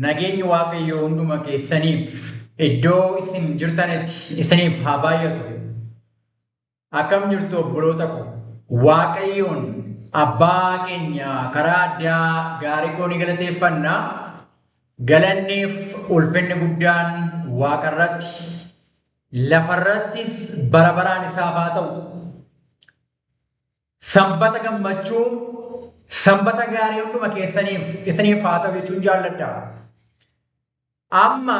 Nageenyi Waaqayyoo hunduma keessaniif iddoo isin jirtanitti isiniif haa baay'atu. Akkam jirtu obboloota ko, Waaqayyoon Abbaa keenya karaa addaa gaarii goonii galateeffannaa. Galanniif ulfinni guddaan Waaqarratti lafarrattis bara baraan isaaf haa ta'u. Sanbata gammachuu, sanbata gaarii hunduma keessaniif isiniif haa ta'u jechuun jaalladha. Amma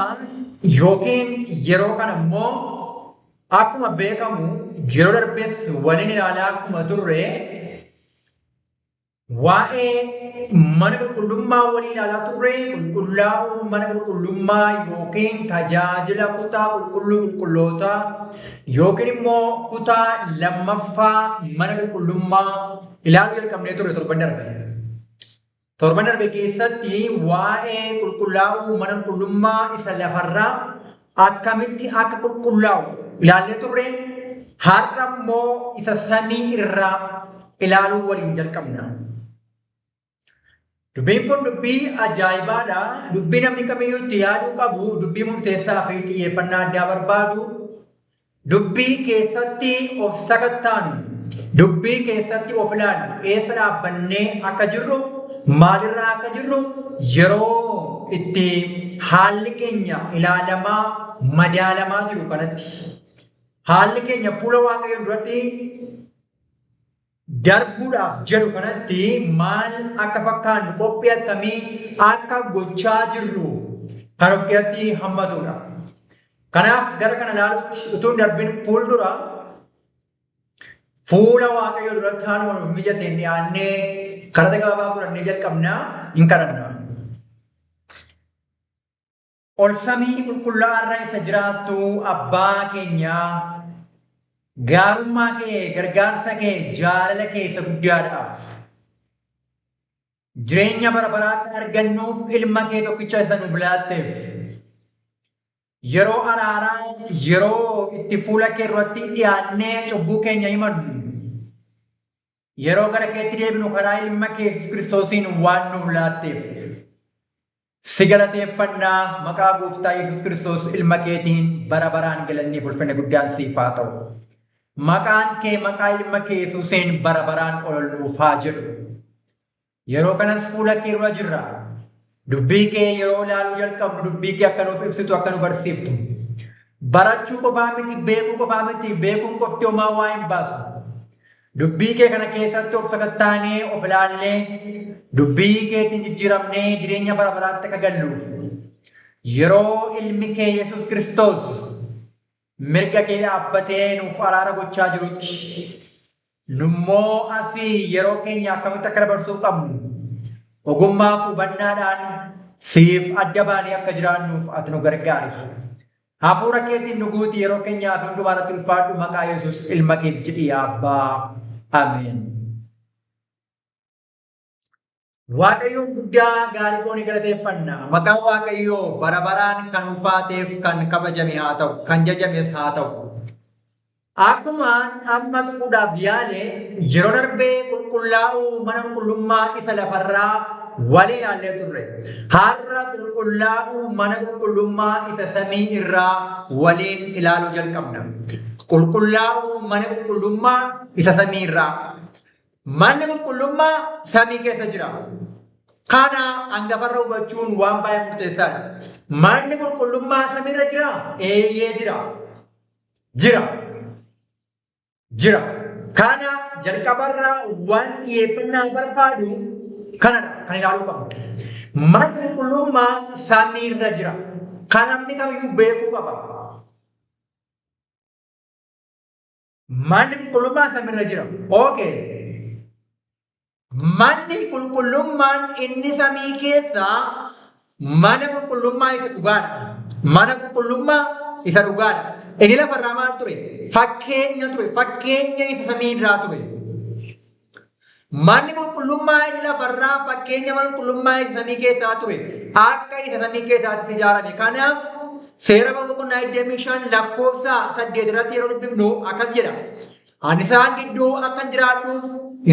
yookiin yeroo kana immoo akkuma beekamu yeroo darbees waliin ilaalaa akkuma turre waa'ee mana qulqullummaa waliin ilaalaa turre qulqullaa'uu mana qulqullummaa yookiin tajaajila kutaa qulqullootaa yookiin immoo kutaa lammaffaa mana qulqullummaa ilaaluu jalqabnee turre torban darbe. Torban darbe keessatti waa'ee qulqullaa'uu mana qulqullummaa isa lafarraa akkamitti akka qulqullaa'u ilaallee turre. Har'a immoo isa samii irraa ilaaluu waliin jalqabna. Dubbiin kun dubbii ajaa'ibaadha. Dubbii namni kamiyyuu itti yaaduu qabu, dubbii murteessaa fi xiyyeeffannaa addaa barbaadu, dubbii keessatti of sakattaanu, dubbii keessatti of ilaalu, eessa dhaabbannee akka jirru, maalirraa akka jirru yeroo itti haalli keenya ilaalamaa, madaalamaa jiru kanatti haalli keenya fuula Waaqayyoo duratti darbuudhaaf jedhu kanatti maal akka fakkaannu qophii akkamii akka gochaa jirru kan of keessatti hammatudha. Kanaaf gara kana ilaaluutti utuu darbin fuuldura fuula Waaqayyoo duratti haaluma nuuf mijateen dhiyaannee kadhata gabaabaa godhannee jalqabnaa hin kadhanna. Ol samii qulqullaa'aa irra isa jiraattu Abbaa keenyaa, gaarummaa kee, gargaarsa kee, jaalala kee isa guddaadhaaf jireenya bara baraa akka argannuuf ilma kee tokkicha isa nu laatteef yeroo araaraa, yeroo itti fuula kee duratti dhiyaannee cubbuu keenya himannu, yeroo gara keetti deebinu karaa ilma kee Yesuus Kiristoosiin waan nu laatteef si galateeffannaa. Maqaa gooftaa Yesuus Kiristoos ilma keetiin bara baraan galanniif ulfinna guddaan siif haa ta'u. Maqaan kee maqaa ilma kee Yesuusiin bara baraan ol nuuf haa jedhu. Yeroo kanas fuula kee dura jirra. Dubbii kee yeroo ilaaluu jalqabnu dubbii kee akka nuuf ibsitu, akka nu barsiiftu. Barachuu qofaa miti, beekuu qofaa miti, beekuun qofti homaa waa hin baasu. Dubbii kee kana keessatti of sakattaanee of ilaallee dubbii keetiin jijjiiramnee jireenya bara baraatti akka galluuf yeroo ilmi kee Yesuus Kiristoos mirga kee dhaabbatee nuuf araara gochaa jirutti nummoo asii yeroo keenya akkamitti akka dabarsuu qabnu ogummaa fi hubannaadhaan siif adda baanee akka jiraannuuf ati nu gargaari. Hafuura keetiin nu guuti, yeroo keenyaa fi hundumaarratti ulfaadhu. Maqaa Yesuus ilma keetti jedhii Abbaa. Ameen. Waaqayyoon guddaa gaarii goonii galateeffanna. Maqaan Waaqayyoo bara baraan kan ulfaateef kan kabajame haa ta'u, kan jajames haa ta'u. Akkuma amma tuquudhaaf yaale yeroo darbee qulqullaa'uu mana qulqullummaa isa lafarraa walii ilaallee turre. Har'a qulqullaa'uu mana qulqullummaa isa samii irraa waliin ilaaluu jalqabna. Qulqullaa'uu mana qulqullummaa isa samii irraa. Manni qulqullummaa samii keessa jira. Kana hangafarra hubachuun waan baay'ee murteessaadha. Manni qulqullummaa samii irra jira? Eeyyee jira. Jira. Kana jalqabarraa waan xiyyeeffannaa barbaadu kanadha kan ilaaluu qabnu. Manni qulqullummaa samii irra jira. Kan namni kamiyyuu beekuu qaba. Manni qulqullummaa samii irra jira. Okay. Manni qulqullummaan inni samii keessaa mana qulqullummaa isa dhugaadha. Mana qulqullummaa isa dhugaadha. Inni lafarraa maal ture? Fakkeenya ture. Fakkeenya isa samii irraa ture. Manni qulqullummaa inni lafarraa fakkeenya mana qulqullummaa isa samii keessaa ture. Akka isa samii keessaatti ijaarame. Kanaaf seera boqonnaa 25 lakkoofsa 8 irratti yeroo dubbifnu akkas jedha. Ani isaan gidduu akkan jiraadhuuf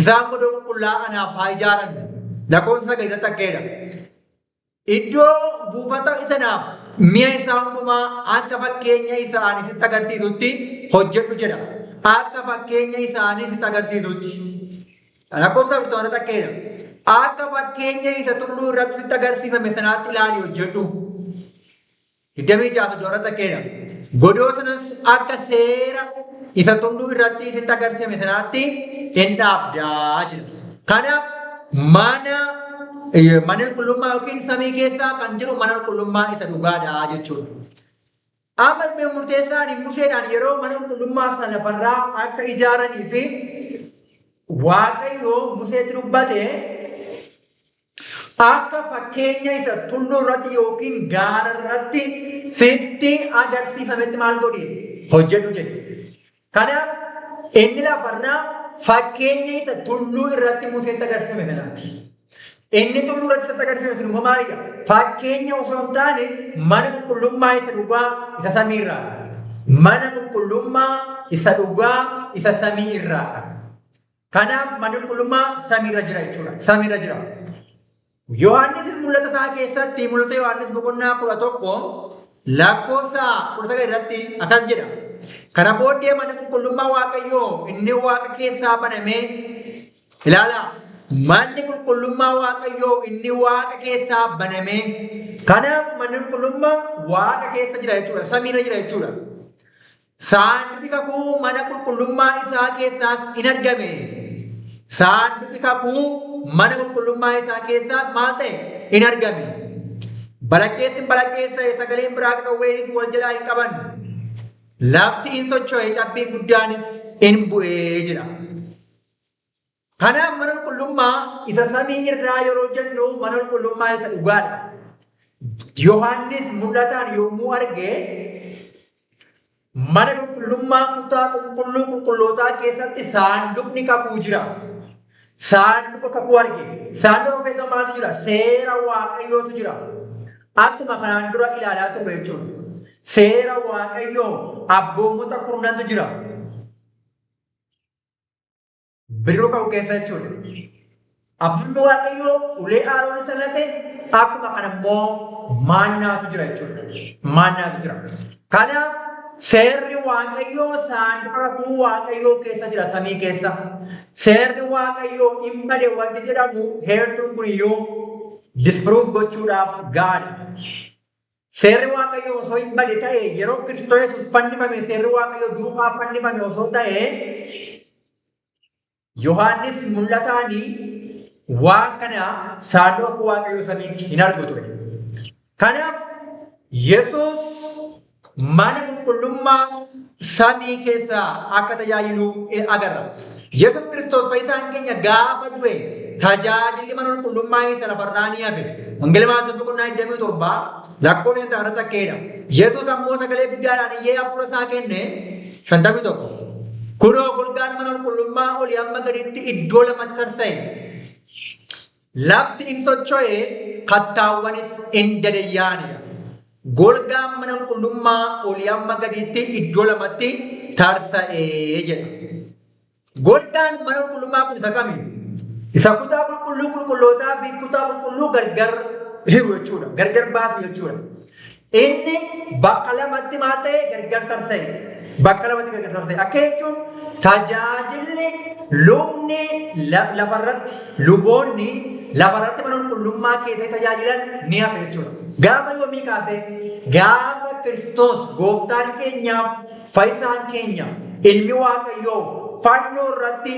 isaan godoo qulqullaa anaaf haa ijaaran. Lakkoofsa 9 irratti akkeedha. Iddoo buufata isanaaf mi'a isaa hundumaa akka fakkeenya isaanii sitti agarsiisutti hojjedhu jedha. Akka fakkeenya isaanii sitti agarsiisutti. Lakkoofsa birtoota takkeedha. Akka fakkeenya isa tulluu irratti sitti agarsiifame sanaatti ilaali hojjedhu. 26 doora takkeedha. Godoo sanas akka seera isa tulluu irratti sitti agarsiifame sanaatti hin dhaabdaa jedha. Kanaaf mana qulqullummaa yookiin samii keessaa kan jiru mana qulqullummaa isa dhugaadha jechuudha. Ammas mee murteessaan Museedhaan yeroo mana qulqullummaa sana lafarraa akka ijaaranii fi Waaqayyo Museetti dubbate akka fakkeenya isa tulluu irratti yookiin gaara irratti sitti agarsiifametti maal godhe hojjedhu jedhe. Kanaaf inni lafarraa fakkeenya isa tulluu irratti Museetti agarsiifame kanaati. Inni tulluu irratti sitti agarsiifame sun immoo maalidha? Fakkeenya osoo hin taane mana qulqullummaa isa dhugaa isa samii irraa. Mana qulqullummaa isa dhugaa isa samii irraa. Kanaaf mana qulqullummaa samii irra jira jechuudha. Samii irra jira. Yohaannis mul'ata isaa keessatti mul'ata Yohaannis boqonnaa 11 lakkoofsa 19 irratti akkas jedha. Kana booddee mana qulqullummaa Waaqayyoo inni Waaqa keessaa banamee ilaala. Manni qulqullummaa Waaqayyoo inni Waaqa keessaa banamee. Kanaaf manni qulqullummaa Waaqa keessa jira jechuudha. Samii irra jira jechuudha. Saanduqi kakuu mana qulqullummaa isaa keessaas in argame. Saanduqi kakuu mana qulqullummaa isaa keessaas maal ta'e in argame. Balaqqeessa sagaleen biraa qawweenis wal jalaa hin qaban. Lafti in socho'e cabbiin guddaanis in bu'ee jira. Kanaaf mana qulqullummaa isa samii irraa yeroo jennu mana qulqullummaa isa dhugaadha. Yohaannis mul'ataan yommuu arge mana qulqullummaa kutaa qulqullootaa keessatti saanduqni kakuu jira. Saanduqa kakuu arge. Saanduqa keessa maaltu jira? Seera Waaqayyootu jira. Akkuma kanaan dura ilaalaa turre jechuudha. Seera Waaqayyoo abboommota kurnantu jira. Bidiruu kakuu keessa jechuudha. Abboonni Waaqayyoo ulee Aroon isa late akkuma kana immoo maannaatu jira jechuudha. Maannaatu jira. Kanaaf seerri Waaqayyoo saanduqa kakuu Waaqayyoo keessa jira samii keessa. Seerri Waaqayyoo hin bade wanti jedhamu heertuun kun iyyuu disproof gochuudhaaf gaadha. Seerri Waaqayyoo osoo hin bade ta'e yeroo Kiristoos Yesuus fannifame seerri Waaqayyoo duukaa fannifame osoo ta'e Yohaannis mul'ataanii waan kana saanduqa Waaqayyoo samiitti hin argu ture. Kanaaf Yesuus mana qulqullummaa samii keessaa akka tajaajilu agarra. Yesuus Kiristoos fayyisaan keenya gaafa du'e tajaajilli mana qulqullummaa isa lafarraa ni hafe. Wangeela Maatiyoos boqonnaa 27 lakkoofsa 50 takkeedha. Yesuus ammoo sagalee guddaadhaan iyyee hafuura isaa kenne 51. Kunoo golgaan mana qulqullummaa olii hamma gadiitti iddoo lamatti tarsa'e. Lafti in socho'e kattaawwanis in dadayyaanidha. Golgaan mana qulqullummaa olii hamma gadiitti iddoo lamatti tarsa'ee jedha. Golgaan mana qulqullummaa kun isa kami? Isa kutaa qulqullootaa fi kutaa qulqulluu gargar hiru jechuudha. Gargar baasu jechuudha. Inni bakka lamatti maal ta'e gargar tarsa'e. Bakka lamatti gargar tarsa'e. Akka jechuun tajaajilli lubni lafarratti luboonni lafarratti mana qulqullummaa keessatti tajaajilan ni hafe jechuudha. Gaafa yoomii kaasee gaafa Kiristoos gooftaan keenyaaf fayyisaan keenya ilmi Waaqayyoo fannoo irratti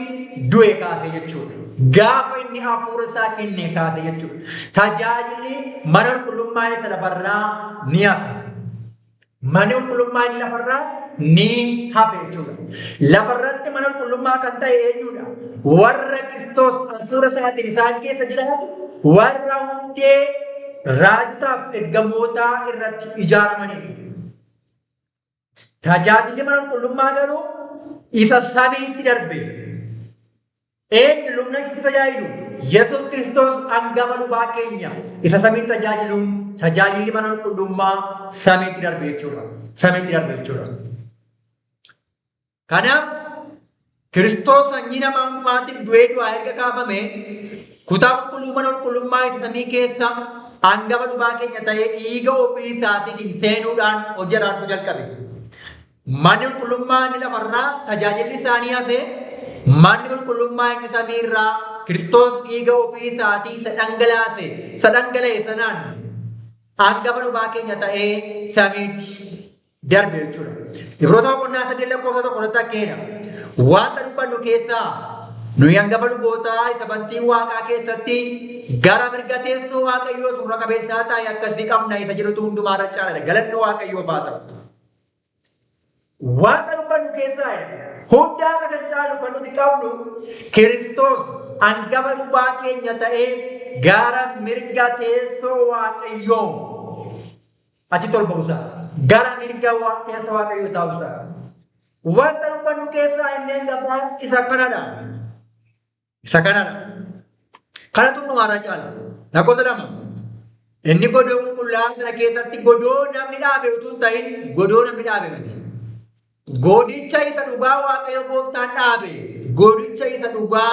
du'e kaase jechuudha. Gaafa inni hafuura isaa kenne kaase jechuudha. Tajaajilli mana qulqullummaa isa lafarraa ni hafe. Mana qulqullummaa inni lafarraa ni hafe jechuudha. Lafarratti mana qulqullummaa kan ta'e eenyudha? Warra Kiristoos hafuura isaatiin isaan keessa jiraatu warra hundee raajotaaf ergamootaa irratti ijaaramanidha. Tajaajilli mana qulqullummaa garuu isa samiitti darbe. Eenyu lubna isitti tajaajilu? Yesuus Kiristoos hangafa lubaa keenya isa samiitti tajaajiluun tajaajilli mana qulqullummaa samiitti darbe jechuudha. Samiitti darbe jechuudha. Kanaaf Kiristoos sanyii nama hundumaatiif du'ee du'aa erga kaafame kutaa qulqulluu mana qulqullummaa isa samii keessa hangafa dhugaa keenya ta'ee dhiiga ofii isaatiin seenuudhaan hojii araarsu jalqabe. Manni qulqullummaa inni lafarraa tajaajilli isaanii hafe manni qulqullummaa inni samiirraa Kiristoos dhiiga ofii isaatii isa dhangala'e sanaan hangafa dhugaa keenya ta'ee samiitti darbe jechuudha. Ibroota boqonnaa 8:1 keenya wanta dubbannu keessaa nuyi hangafa lubootaa isa bantii waaqaa keessatti gara mirga teessoo waaqayyoo surra qabeessaa ta'e akkasii qabna isa jedhutu hundumaarra caaladha. Galanni waaqayyoo haa ta'u. Wanta dubbannu keessaa hundaarra kan caalu kan nuti qabnu Kiristoos hangafa lubaa keenya ta'ee gara mirga teessoo waaqayyoo achitti ol ba'uusaa. Gara mirga teessoo waaqayyoo taa'uusaa. Wanta dubbannu keessaa inni hangafaa isa kanadha. Isa kanadha. Kanatu hundumaarra caala. Lakkoofsa 2. Inni godoo qulqullaa'aa sana keessatti godoo namni dhaabe utuu hin ta'in godoo namni dhaabe miti. Godicha isa dhugaa waaqayyo gooftaan dhaabe. Godicha isa dhugaa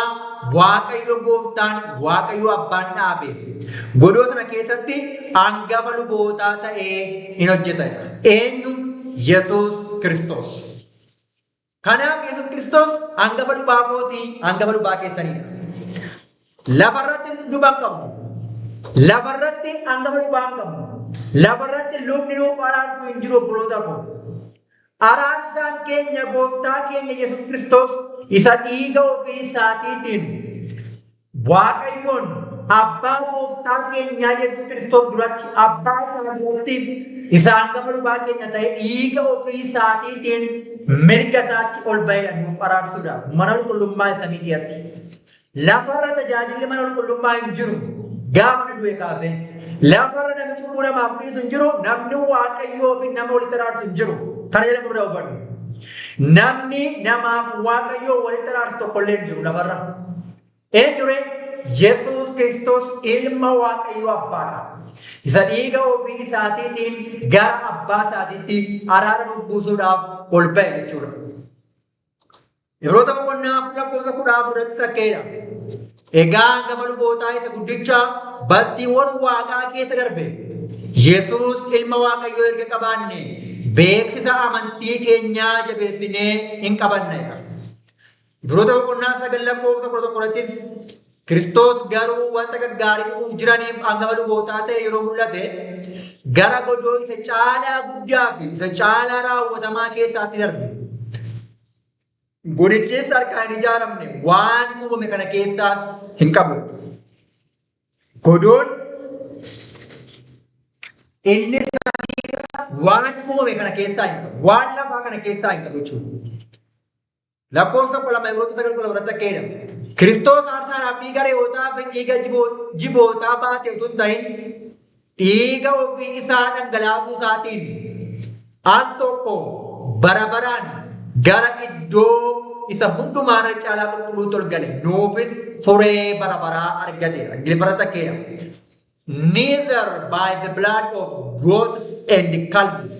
waaqayyo gooftaan waaqayyo abbaan dhaabe. Godoo sana keessatti hangafa lubootaa ta'ee hin hojjetan. Eenyu? Yesuus Kiristoos. Kanaaf Yesuus Kiristoos hangafa lubaa kooti, hangafa lubaa keessanidha. Lafarratti lubaa qabnu. Lafarratti hangafa lubaa qabnu. Lafarratti lubni nuuf araarsu hin jiru obboloota koo. Araarsaan keenya gooftaa keenya Yesuus Kiristoos isa dhiiga ofii isaatiitiin waaqayyoon abbaa gooftaa keenyaa Yesuus Kiristoos duratti abbaa isaa duratti isa hangafa lubaa keenya ta'e dhiiga ofii isaatiitiin mirga isaatti ol ba'ee nuuf araarsuudha. Mana qulqullummaa samiitti. Lafarra tajaajilli mana qulqullummaa hin jiru. Gaafa du'e kaasee lafarra namni cubbuu namaaf dhiisu hin jiru. Namni waaqayyoo fi nama walitti araarsu hin jiru. Kana jedhamu irraa hubannu. Namni namaaf waaqayyoo walitti araarsu tokkollee hin jiru lafarra. Eenyuree Yesuus Kiristoos ilma waaqayyoo abbaadha. Isa dhiiga ofii isaatiitiin gara abbaa isaatiitti araara nuuf buusuudhaaf ol ba'e jechuudha. Ibroota boqonnaa 4:14 irratti sakkeedha. Egaa hangafa lubootaa isa guddicha battiiwwan waaqaa keessa darbe Yesuus ilma waaqayyoo erga qabaanne beeksisa amantii keenyaa jabeessinee hin qabanne. Ibroota boqonnaa 9:11 irrattis Kiristoos garuu wanta gaggaarii dhufuuf jiraniif hangafa lubootaa ta'e yeroo mul'ate gara godoo isa caalaa guddaa fi isa caalaa raawwatamaa keessaatti darbe. Godichis harkaan hin ijaaramne waan uumame kana keessaas hin qabu. Godoon inni waan uumame kana keessaa hin qabu. Waan lafaa kana keessaa hin qabu jechuudha. Lakkoofsa 2 Ibroota 9:12 irratti akkeedha. Kiristoos aarsaadhaaf dhiiga re'ootaa fi dhiiga jibootaa baate utuu hin ta'in dhiiga ofii isaa dhangalaasuu isaatiin al tokko bara baraan gara iddoo isa hundumaarra caalaa qulqulluutti ol gale nuufis furee bara baraa argateera. Ingiliffarratti akkeedha. Neither by the blood of goats and calves,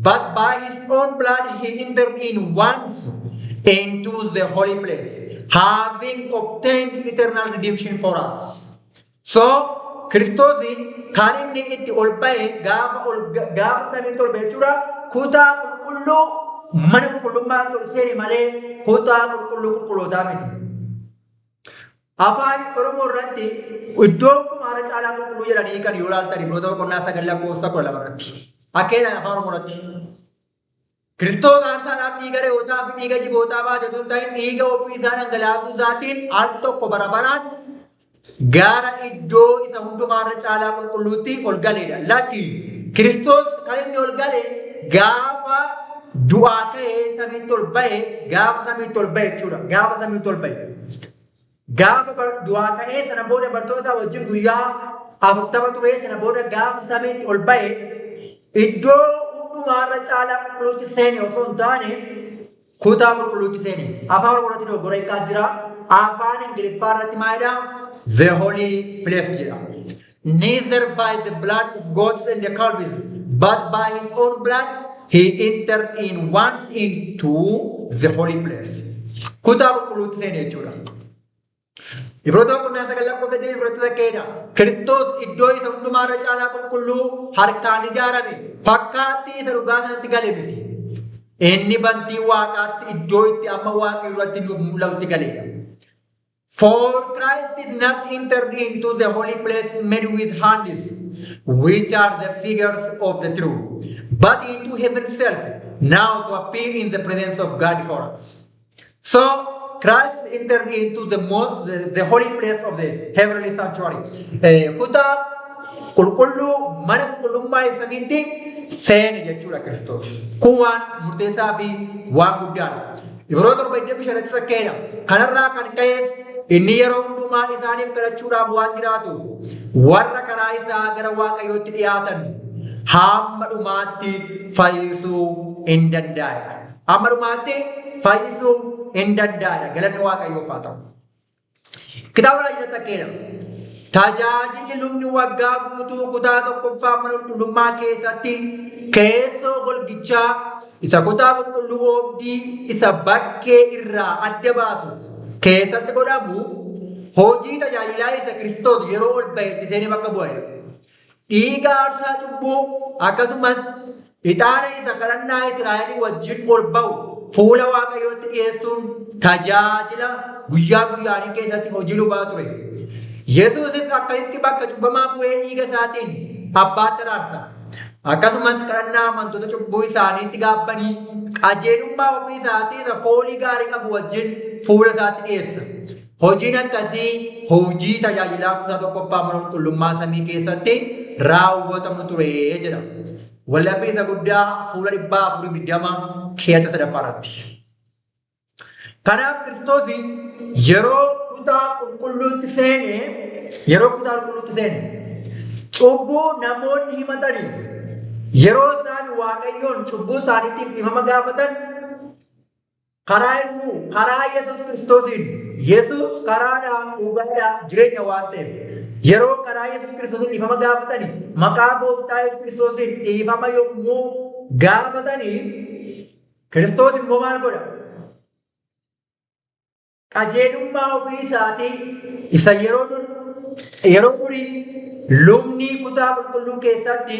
but by his own blood he entered in once into the holy place, having obtained eternal redemption for us. So, Kiristoos kan inni itti ol ba'e gaafa samiitti ol ba'e jechuudha. Kutaa qulqulluu mana qulqullummaa ol seeni malee kutaa qulqullootaa miti. Afaan Oromoo irratti iddoo kumaara caalaa qulqulluu jedhanii kan yoo ilaaltan Ibroota boqonnaa 9:12 irratti. Akkeedha afaan Oromoo irratti. Kiristoos aarsaadhaaf dhiiga re'ootaa fi dhiiga jibootaa baate utuu hin ta'in dhiiga ofii isaa dhangalaasuu isaatiin al tokko bara baraan gara iddoo isa hundumaarra caalaa qulqulluutti ol galeedha. Lakki Kiristoos kan inni ol gale gaafa du'aa ka'ee samiitti ol ba'e gaafa samiitti ol ba'e jechuudha. Gaafa samiitti ol ba'e. Gaafa du'aa ka'ee sana booda bartoota isaa wajjin guyyaa 40 turee sana booda gaafa samiitti ol ba'e iddoo hundumaarra caalaa qulqulluutti seene osoo hin taane kutaa qulqulluutti seene. Afaan Oromootti dogoggora hiikaa jira. Afaan Ingiliffaa irratti maalidha? The holy place jedha. Neither by the blood of goats and the calves, but by his own blood he entered in once into the holy place. Kutaa qulqulluutti seene jechuudha. Ibroota qonnaan sagal lakkoofsa deebii ibroota takkeedha. Kiristoos iddoo isa hundumaarra caalaa qulqulluu harkaan ijaarame fakkaattii isa dhugaa sanatti gale miti. Inni bantii waaqaatti iddoo itti amma waaqa irratti nuuf mul'atutti galeedha. For Christ did not enter into the holy place made with hands, which are the figures of the true, but into heaven itself, now to appear in the presence of God for us. So Christ entered into the holy place of the heavenly sanctuary. Kutaa qulqulluu mana qulqullummaa isaaniitti seene jechuudha Kiristoos. Kun waan murteessaa fi waan guddaadha. Ibroota 45 fakkeenya. Kanarraa kan ka'es inni yeroo hundumaa isaaniif kadhachuudhaaf waan jiraatu warra karaa isaa gara Waaqayyootti dhiyaatan hamma dhumaatti fayyisuu hin danda'e. Hamma dhumaatti fayyisuu hin danda'e. Galanni Waaqayyoof haa ta'u. Kitaaba Raajii Takkeedha. Tajaajilli lubni waggaa guutuu kutaa tokkoffaa mana qulqullummaa keessatti keessoo golgichaa isa kutaa qulqulluu oobdii isa bakkee irraa adda baasu keessatti godhamu hojii tajaajilaa isa Kiristoos yeroo ol ba'etti seenee bakka bu'e. Dhiiga aarsaa cubbuu akkasumas ixaana isa kadhannaa Israa'elii wajjin ol ba'u fuula Waaqayyootti dhiyeessuun tajaajila guyyaa guyyaanii keessatti hojii lubaa ture. Yesuusis akkasitti bakka cubbamaa bu'ee dhiiga isaatiin abbaatti araarsa. Akkasumas kadhannaa amantoota cubbuu isaaniitti gaabbanii qajeelummaa ofii isaatii isa foolii gaarii qabu wajjin fuula isaatti dhiyeessa. Hojiin akkasii hojii tajaajilaa kutaa tokkoffaa mana qulqullummaa samii keessatti raawwatamu ture jedha. Wallabbii isa guddaa fuula 420 keessa sadaffaarratti. Kanaaf Kiristoos yeroo kutaa qulqulluutti seene cubbuu namoonni himatanii yeroo isaan Waaqayyoon cubbuu isaaniitiif dhimma gaafatan karaa Yesuus Kiristoosiin Yesuus karaadhaan dhugaadhaan jireenya waan ta'eef yeroo karaa Yesuus Kiristoosiin dhimma gaafatanii maqaa gooftaa Yesuus Kiristoosiin dhimma yommuu gaafatanii Kiristoos immoo maal godha? Qajeelummaa ofii isaatii isa yeroo durii lubni kutaa qulqulluu keessatti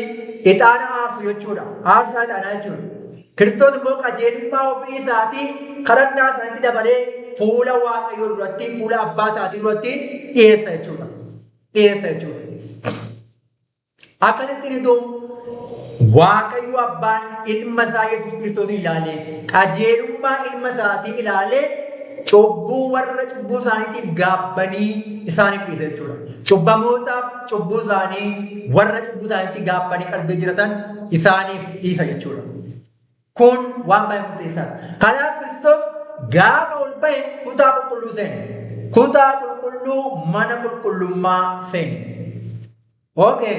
ixaana aarsu jechuudha. Aarsaa ixaanaa jechuudha. Kiristoos immoo qajeelummaa ofii isaatii kadhannaa isaaniitti dabalee fuula Waaqayyoo duratti fuula abbaa isaatii duratti dhiyeessa jechuudha. Akkasittiin Waaqayyo abbaan ilma isaa Yesuus Kiristoos ilaalee qajeelummaa ilma isaatii ilaalee cubbuu warra cubbuu isaaniitiif gaabbanii isaaniif dhiisa jechuudha. Cubbamootaaf cubbuu isaanii warra cubbuu isaaniitti gaabbanii qalbii jiratan isaaniif dhiisa jechuudha. Kun waan baay'ee murteessaadha. Kanaaf Kiristoos gaafa ol ba'e kutaa qulqulluu seene. Kutaa qulqulluu mana qulqullummaa seene. Okay.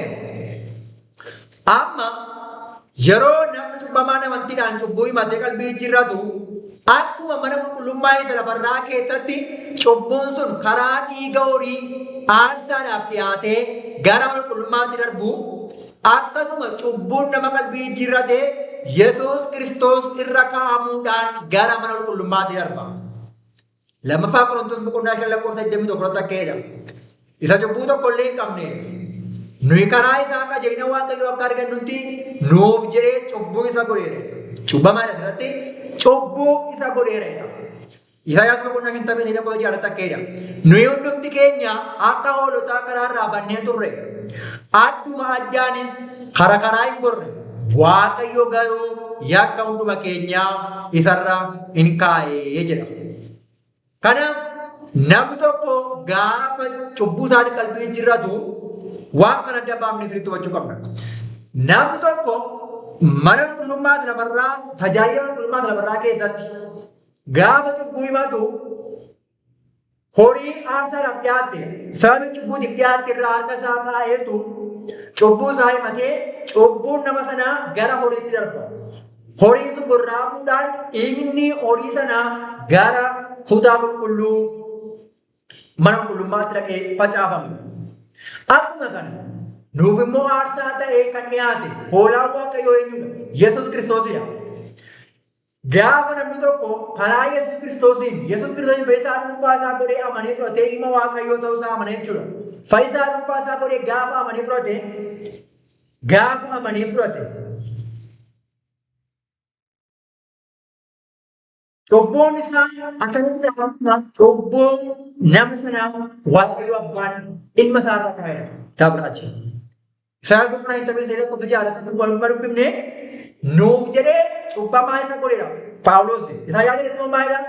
Amma yeroo namni cubbamaan amantiidhaan cubbuu himatee qalbii jijjiirratu akkuma mana qulqullummaa isa lafarraa keessatti cubbuun sun karaa dhiiga horii aarsaadhaaf dhiyaatee gara mana qulqullummaatti darbu akkasuma cubbuun nama qalbii jijjiirratee Yesuus Kiristoos irra kaa'amuudhaan gara mana qulqullummaatti darba. Lammaffaa Qorontos boqonnaa 5:21 takkeedha. Isa cubbuu tokkollee hin qabne nuyi karaa isaa qajeelina Waaqayyoo akka argannutti nuuf jedhee cubbuu isa godheera. Cubbamaa irratti cubbuu isa godheera. Isaayyaas boqonnaa 53 takkeedha. Nuyi hundumti keenya akka hoolotaa karaarraa bannee turre. Adduma addaanis karaa hin gorre. Waaqayyo garuu yakka hunduma keenyaa isarra hin kaa'ee jedha. Kanaaf namni tokko gaafa cubbuu isaatti qalbii jijjiirratu waan kana adda baafnee sirriitti hubachuu qabna. Namni tokko mana qulqullummaa lafarraa tajaajila qulqullummaa lafarraa keessatti gaafa cubbuu himatu horii aarsaadhaaf dhiyaatte sababa cubbuutiif dhiyaatte irraa harka isaa kaa'eetu cubbuu isaa himatee cubbuun nama sanaa gara horiitti darba. Horiin sun gorraamuudhaan dhiigni horii sanaa gara kutaa qulqulluu mana qulqullummaatti dhaqee facaafama. Akkuma kana nuuf immoo aarsaa ta'ee kan dhiyaate hoolaan Waaqayyoo eenyudha? Yesuus Kiristoosidha. Gaafa namni tokko karaa Yesuus Kiristoosiin fayyisaa dhuunfaa isaa godhee amanee fudhatee ilma Waaqayyoo ta'uu isaa amanee jechuudha. Fayyisaa dhuunfaa isaa godhee gaafa amanee fudhate cubbuun isaa akkamitti dhaabama? Cubbuun nama sanaa Waaqayyo Abbaan ilma isaa irra kaa'edha. Taabiraachi. Isaa boqonnaa hin taphee seera qofa jaalatan waluma dubbifnee nuuf jedhee cubbamaa isa godheedha. Paawulos isa yaadatu maayidha?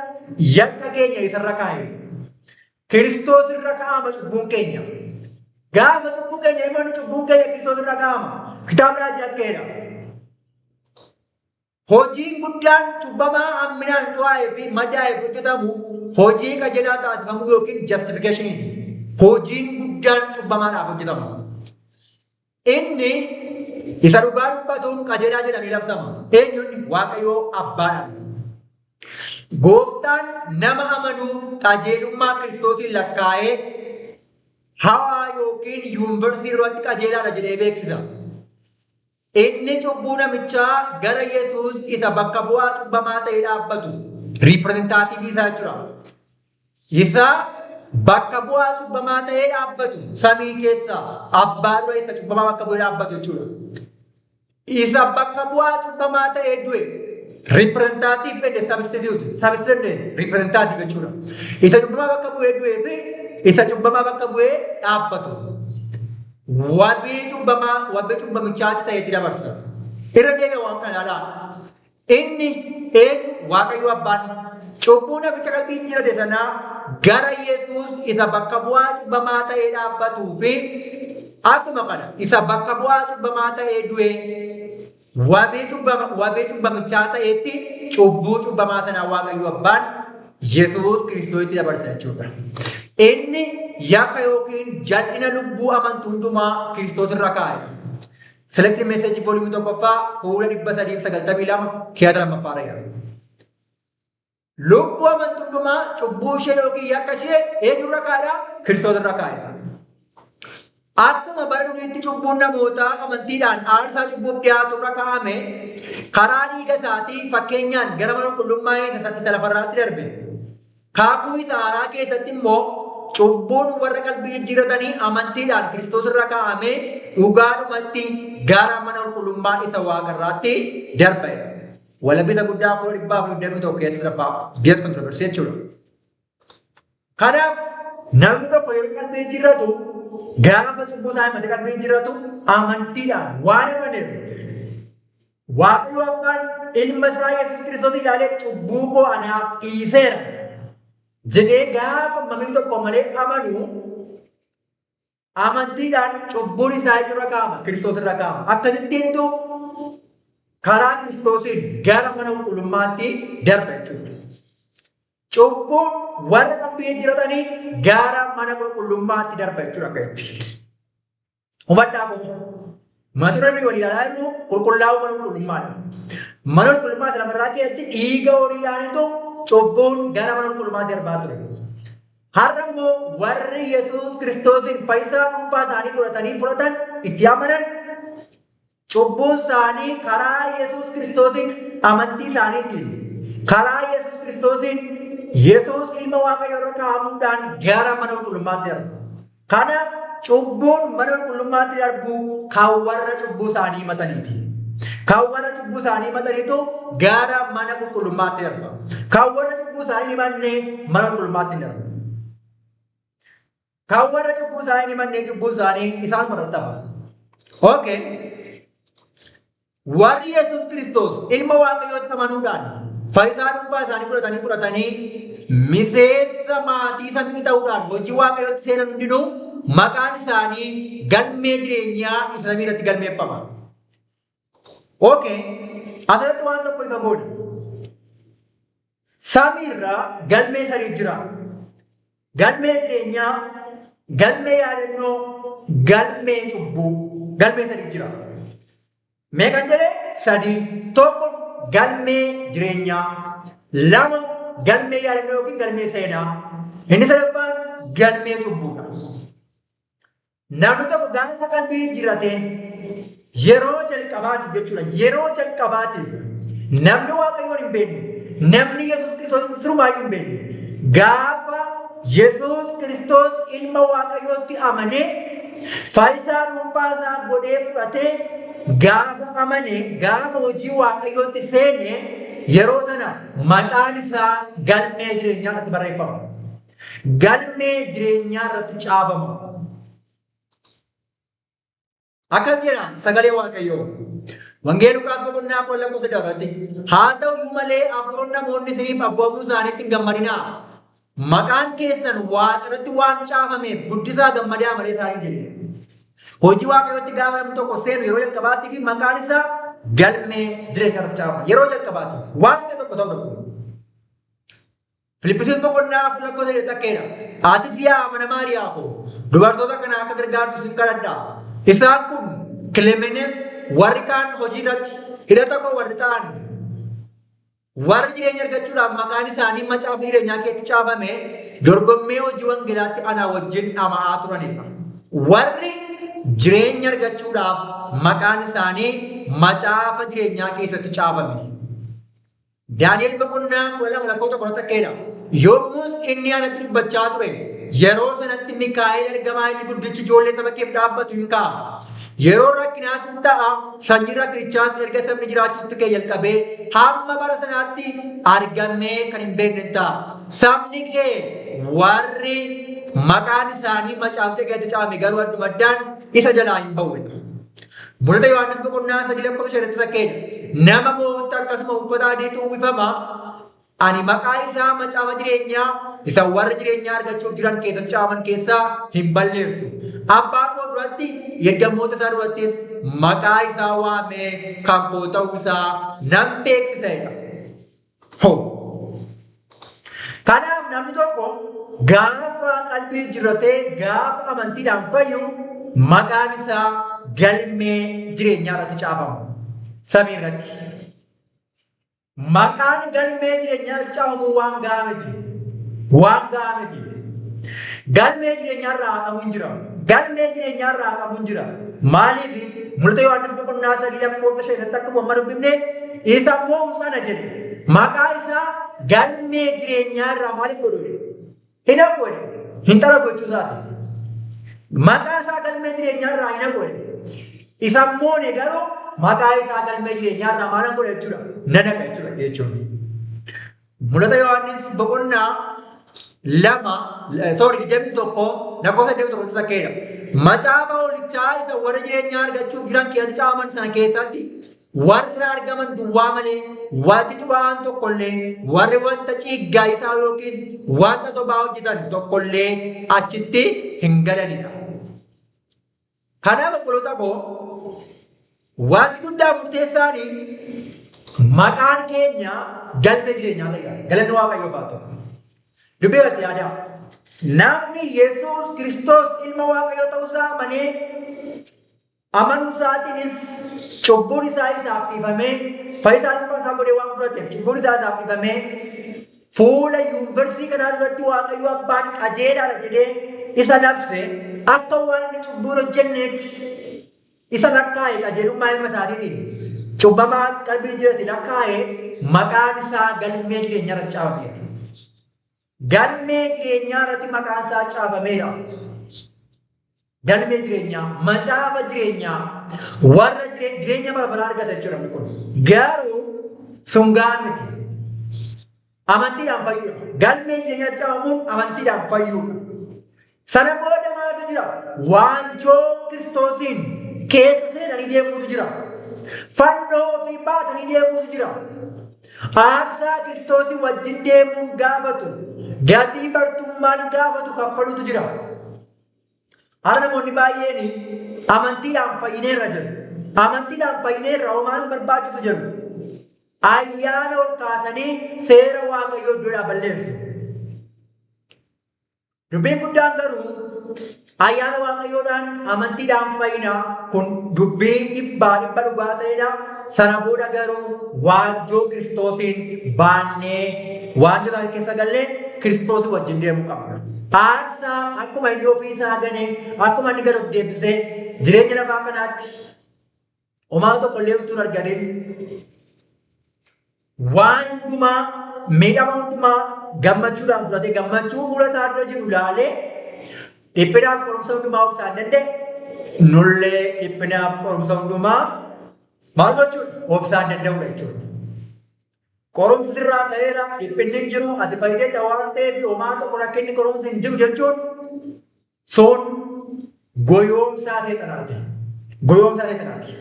Yakka keenya isarra kaa'e. Kiristoos irra kaa'ama cubbuun keenya. Gaafa cubbuu keenya himannu cubbuun keenya Kiristoos irra kaa'ama. Kitaabni jakkeedha. Hojiin guddaan cubbamaa hamminaan xu'aa'ee fi madaa'eef hojjetamu hojii qajeelaa taasifamu yookiin justificationiti. Hojiin guddaan cubbamaadhaaf hojjetamu. Inni isa dhugaa dubbatuun qajeelaa jedhamee labsama. Eenyuun Waaqayyoo Abbaadhaan. Gooftaan nama amanuuf qajeelummaa Kiristoosiin lakkaa'ee hawaa yookiin yuunivarsiitii irratti qajeelaadha jedhee beeksisa. Inni cubbuu namichaa gara Yesuus isa bakka bu'aa cubbamaa ta'ee dhaabbatu riipireezentaatiivii isaa jechuudha. Isa bakka bu'aa cubbamaa ta'ee dhaabbatu samii keessa abbaa dura isa cubbamaa bakka bu'ee dhaabbatu jechuudha. Isa bakka bu'aa cubbamaa ta'ee du'e riipireezentaatiif ende sabistitiyuuti riipireezentaatiif jechuudha. Isa cubbamaa bakka bu'ee du'ee fi isa cubbamaa bakka bu'ee dhaabbatu. Wabii cubbamichaatti ta'etti dabarsa. Irra deemee waan kana ilaalaa. Inni Waaqayyo Abbaan cubbuu namicha qalbii jiraate sanaa gara Yesuus isa bakka bu'aa cubbamaa ta'ee dhaabbatuu fi akkuma kana isa bakka bu'aa cubbamaa ta'ee du'e wabii cubbamichaa ta'etti cubbuu cubbamaa sanaa Waaqayyo Abbaan Yesuus Kiristoositti dabarsa jechuudha. Inni yakka yookiin jal'ina lubbuu amantuu hundumaa Kiristoos irra kaa'edha. Selektii meeseejii voolumii tokkoffaa fuula 392 keessa lammaffaadha. Lubbuu amantuu hundumaa cubbuu ishee yookiin yakka ishee eenyurra kaa'edha? Kiristoos irra kaa'edha. Akkuma bara duriitti cubbuun namootaa amantiidhaan aarsaa cubbuuf dhiyaatu irra kaa'ame karaa dhiiga isaatii fakkeenyaan gara mana qulqullummaa isa lafarraatti darbe. Kaakuu isa haaraa keessatti immoo cubbuun warra qalbii jijjiiratanii amantiidhaan Kiristoos irra kaa'ame dhugaadhumatti gara mana qulqullummaa isa waaqarraatti darbedha. Walabbisa guddaa 421 keessa lafaa geet kontroversii jechuudha. Kanaaf namni tokko yeroo qalbii jijjiiratu gaafa cubbuu isaa himate qalbii jijjiiratu amantiidhaan waan amaneef Waaqayyo Abbaan ilma isaa Yesuus Kiristoos ilaalee cubbuu koo anaaf dhiiseera jedhee gaafa namni tokko malee amanu amantiidhaan cubbuun isaa irra kaa'ama Kiristoos irra kaa'ama. Akkasittiin karaa Kiristoosiin gara mana qulqullummaatti darba jechuudha. Cubbuun warra qalbii jijjiiratanii gara mana qulqullummaatti darba jechuudha akka jechuudha. Hubadhaa kun mata dureen walii ilaalaa jiru qulqullaa'uu mana qulqullummaadha. Mana qulqullummaa lafarraa keessatti dhiiga horiidhaanitu cubbuun gara mana qulqullummaatti darbaa ture. Har'a immoo warri Yesuus Kiristoosiin fayyisaa dhuunfaa isaanii fudhatan itti amanan cubbuun isaanii karaa Yesuus Kiristoosiin amantii isaaniitiin karaa Yesuus Kiristoosiin Yesuus ilma Waaqayyoo irra kaa'amuudhaan gara mana qulqullummaatti darbu. Kana cubbuun mana qulqullummaatti darbu kan warra cubbuu isaanii himataniiti. Kan warra cubbuu isaanii himataniitu gara mana qulqullummaatti darba. Kan warra cubbuu isaanii himanne mana qulqullummaatti darba. Kan warra cubbuu isaanii himanne cubbuu isaanii isaan marattaba. Okay. Warri Yesuus Kiristoos ilma Waaqayyootti amanuudhaan fayyisaa dhuunfaa isaanii fudhatanii miseensa maatii samii ta'uudhaan hojii Waaqayyootti seenan hundinuu maqaan isaanii galmee jireenyaa isa samii irratti galmeeffama. Okay. Asirratti waan tokko ifa godha. Samiirra galmee sadii jira. Galmee jireenyaa, galmee yaadannoo, galmee cubbuu, galmee sadii jira. Meeqan jedhee? Sadii. Tokko galmee jireenyaa, lama galmee yaadannoo yookiin galmee seenaa, inni sadaffaan galmee cubbuudha. Namni tokko gaafa qalbii jijjiirate yeroo jalqabaatiif jechuudha. Yeroo jalqabaatiif namni waaqayyoon hin beekne, namni Yesuus Kiristoos turmaayyuu hin beekne gaafa Yesuus Kiristoos ilma waaqayyootti amanee faayisaa dhuunfaa isaa godhee fudhatee gaafa amanee gaafa hojii waaqayyootti seenee yeroo sana maqaan isaa galmee jireenyaa irratti barreeffama. Galmee jireenyaa irratti caafama. Akkas jedha sagalee waaqayyoo. Wangeela Luqaas boqonnaa 4:3 haa ta'u malee afur namoonni isiniif abboomuu isaaniitti hin gammadinaa. Maqaan keessan waaqa irratti waan caafameef guddisaa gammadaa malee isaanii jedhe. Hojii waaqayyootti gaafa namni tokko seenu yeroo jalqabaatti fi maqaan isaa galmee jireenya irratti caafama. Yeroo jalqabaatti waan isa tokko ta'uu danda'u. Filippisiis boqonnaa 4:1 takkeedha. Atis yaa amanamaa Maariyaakoo dubartoota kana akka gargaartu sin kadhadhaa. Isaan kun Kilemenes warri kaan hojii irratti hidhata koo warri ta'an warri jireenya argachuudhaaf maqaan isaanii macaafa jireenyaa keessatti caafame dorgommee hojii wangeelaatti anaa wajjin dhama'aa turanidha. Warri jireenya argachuudhaaf maqaan isaanii macaafa jireenyaa keessatti caafame. Daani'el boqonnaa 12:1 yommus inni anatti dubbachaa ture yeroo sanatti Mikaa'el ergamaa inni guddichi ijoollee saba keef dhaabbatu hin ka'a. Yeroo rakkinaas hin ta'a sanyii rakkichaas erga sabni jiraachuutti kee jalqabee hamma bara sanaatti argamee kan hin beekne ta'a. Sabni kee warri maqaan isaanii macaafa keessatti caafame garuu addumaddaan isa jalaa hin ba'uudha. Mul'ata Yohaannis boqonnaa 3:5 nama moo'utti akkasuma uffata adiitu uwwifama. Ani maqaa isaa macaafa jireenyaa isa warra jireenyaa argachuuf jiran keessatti caafaman keessaa hin balleessu. Abbaa koo duratti ergamoota isaa durattis maqaa isaa waamee kan koo ta'uu isaa nan beeksiseera. Kanaaf namni tokko gaafa qalbii jijjiirratee gaafa amantiidhaan fayyu maqaan isaa galmee jireenyaa irratti caafama. Samii irratti. Maqaan galmee jireenyaa irratti caafamu waan gahaa miti. Waan gahaa miti. Galmee jireenyaa irraa haqamu hin jira. Galmee jireenyaa irraa haqamu hin jira. Maaliif mul'ata Yohaannis boqonnaa 3:5 akka waan dubbifne isa moo'u sana jedhe. Maqaa isaa galmee jireenyaa irraa maaliif godhu? Hin hafu hin xara gochuu isaati. Maqaa isaa galmee jireenyaa irraa hin hafu. Isa moone garuu maqaa isaa galmee jireenyaa irraa maal godha jechuudha? Nan haqa jechuudha. Mul'ata Yohaannis boqonnaa 21 takkeedha. Macaafa hoolichaa isa warra jireenyaa argachuuf jiran keessatti caafaman sana keessatti warra argaman duwwaa malee wanti xuraa'aan tokkollee warri wanta ciiggaa isaa yookiin wanta sobaa hojjetan tokkollee achitti hin galanidha. Kanaaf obboloota koo wanti guddaa murteessaanii maqaan keenya galmee jireenyaa ta'edha. Galanni Waaqayyoof haa ta'u. Dubbii irratti yaadaa. Namni Yesuus Kiristoos ilma Waaqayyoo ta'uu isaa amanee amanuu isaatiinis cubbuun isaa isaaf dhiifamee faayidaa dhuunfaa isaa godhee waan fudhateef cubbuun isaa isaaf dhiifamee fuula yuunivarsiitii kanaa duratti Waaqayyoo abbaan qajeelaadha jedhee isa labse akka waan inni cubbuun hojjenneetti isa lakkaa'e qajeelummaa ilma isaatiitiin cubbamaa qalbii jiraatiin lakkaa'e maqaan isaa galmee jireenyaa irratti caafameera. Galmee jireenyaa irratti maqaan isaa caafameera. Galmee jireenyaa, macaafa jireenyaa warra jireenya bara argatan jechuudha kun. Garuu sun gahaa miti. Amantiidhaan fayyuudha. Galmee jireenyaa caafamuun amantiidhaan fayyuudha. Sana booda maaltu jira? Waanjoo Kiristoosiin keessa seenanii deemuutu jira. Fannoo ofii baatanii deemuutu jira. Aarsaa Kiristoosii wajjin deemuun gaafatu. Gatii bartummaan gaafatu kaffaluutu jira. Har'a namoonni baay'een amantiidhaan fayyineerra jiru. Amantiidhaan fayyineerra homaan barbaachisu jiru. Ayyaana ol kaasanii seera Waaqayyoo iddoodhaa balleessu. Dubbiin guddaan garuu ayyaana Waaqayyoodhaan amantiidhaan fayyinaa kun dubbii dhibba dhugaa ta'edha. Sana booda garuu waanjoo Kiristoosiin baannee waanjoo keessa gallee Kiristoosii wajjin deemuu qabna. Aarsaa akkuma inni ofii isaa ganee akkuma inni gad of deebisee jireenya lafaa kanaatti homaa tokkollee utuu hin argatin waan hundumaa miidhama hundumaa gammachuudhaan fudhatee gammachuu fuula isaa dura jiru ilaalee dhiphinaaf qorumsa hundumaa obsaan danda'e nullee dhiphinaaf qorumsa hundumaa maal gochuudha obsaan danda'udha jechuudha. Qorumsi irraa ka'eera dhiphinni hin jiru ati fayyadee waan ta'eef homaa tokko rakkinni qorumsi hin jiru jechuun sun goyoomsaa seexanaati. Goyoomsaa seexanaati.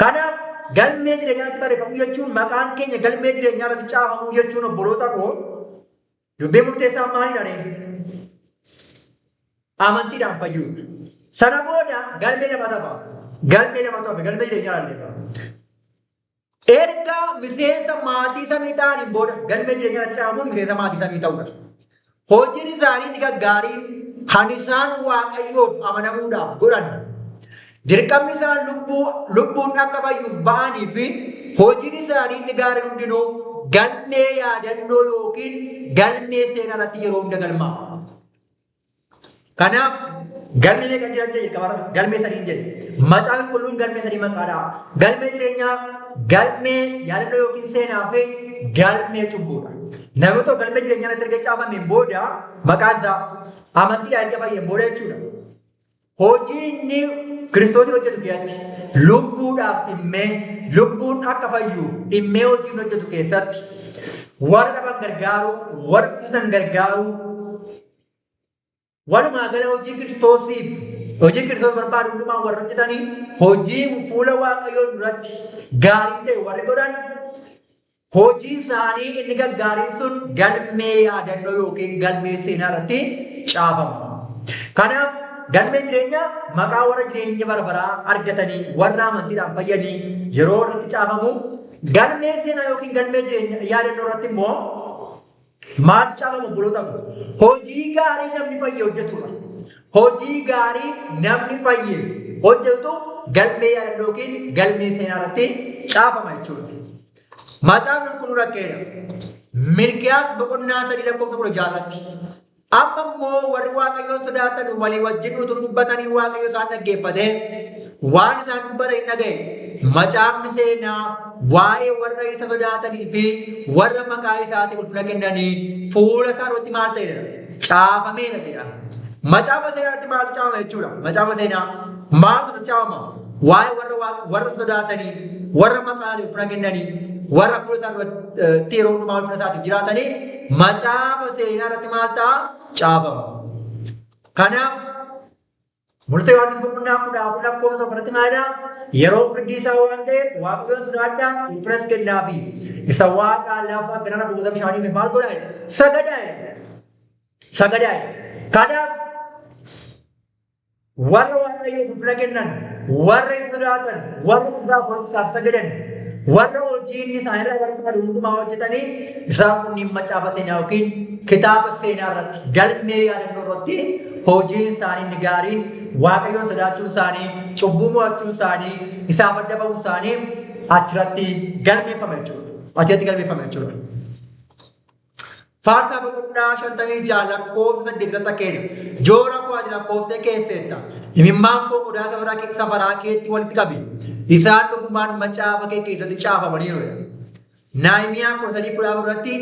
Kanaaf galmee jireenyaatti barreeffamuu jechuun maqaan keenya galmee jireenyaa irratti caafamuu jechuun obboloota koo dubbii murteessaa maalidha? Amantiidhaan fayyuudha. Sana booda galmee nama ta'a. Galmee nama ta'a. Galmee jireenyaa ilaalleeta. Erga miseensa maatii samii ta'aniin booda galmee jireenyaa irratti caafamuun miseensa maatii samii ta'uudha. Hojiin isaanii ni gaggaariin kan isaan waaqayyoof amanamuudhaaf godhan. Dirqamni isaan lubbuun akka fayyuuf ba'anii fi hojiin isaanii inni gaariin hundinuu galmee yaadannoo yookiin galmee seenaa irratti yeroo hunda galmaa'a. Kanaaf galmee meeqa jiran jedhe qabara galmee sadiin jedhe. Macaan qulqulluun galmee sadii maqaadha. Galmee jireenyaa, galmee yaadannoo yookiin seenaa fi galmee cubbuudha. Namni tokko galmee jireenyaa irratti erga caafameen booda maqaan isaa amantiidhaan erga fayyeen booda jechuudha. Hojii inni Kiristoosii hojjetu keessatti lubbuudhaaf dhimmee lubbuun akka fayyuuf dhimmee hojii hojjetu keessatti warra dhaban gargaaruu, warra fufsiisan gargaaruu, walumaa gala hojii Kiristoosiif hojii Kiristoos barbaadu hundumaa warra hojjetanii hojii fuula Waaqayyoo duratti gaarii ta'e warri godhan hojii isaanii inni gaggaariin sun galmee yaadannoo yookiin galmee seenaa irratti caafama. Kanaaf galmee jireenyaa maqaa warra jireenya barbaraa argatanii warra amantiidhaan fayyanii yeroo irratti caafamu galmee seenaa yookiin galmee jireenya yaadannoo irratti immoo maal caafamu obboloota ko hojii gaarii namni fayyee hojjetudha. Hojii gaarii namni fayyee hojjetu galmee yaadannoo yookiin galmee seenaa irratti caafama jechuudha. Macaan qulqulluu rakkeedha. Milkiyaas boqonnaa 3:16 amma immoo warri Waaqayyoon sodaatan walii wajjin utuu dubbatanii Waaqayyo isaan dhaggeeffate waan isaan dubbatan hin dhagaye. Macaafni seenaa waa'ee warra isa sodaatanii fi warra maqaa isaatiif ulfina kennanii fuula isaa irratti maal ta'edha? Caafameera jedha. Macaafa seenaa irratti maaltu caafama jechuudha? Macaafa seenaa maaltu caafama? Waa'ee warra sodaatanii, warra maqaa isaatiif ulfina kennanii, warra fuula isaa irratti yeroo hundumaa ulfina isaatiif jiraatanii macaafa seenaa irratti maal ta'a? Caafama. Kanaaf mul'ata Yohaannis boqonnaa 14:1 maalidha? Yeroo firdii isaa waan ta'eef Waaqayyoon sodaadhaa ulfinas kennaafi isa Waaqa lafa galaana boqota bishaanii maal godhaa? Sagadaa. Kanaaf warra Waaqayyoof ulfina kennan, warra isa sodaatan, warra isaaf sagadan, warra hojiin isaanii barbaadu hundumaa hojjetanii isaan kunniin macaafa seenaa yookiin kitaaba seenaa irratti galmee yaadannoo irratti hojiin isaanii inni gaariin Waaqayyoon sodaachuun isaanii, cubbuu mo'achuun isaanii, isaaf adda ba'uun isaanii achirratti galmeeffama jechuudha. Faarsaa boqonnaa 56 lakkoofsa 8 irratti akkeedha. Joora koo ati lakkooftee keesseetta. Imimmaan koo qodaa safaraa keetti walitti qabi. Isaan dhugumaan macaafa kee keessatti caafamaniiru. Naahimiyaa 3:10 irratti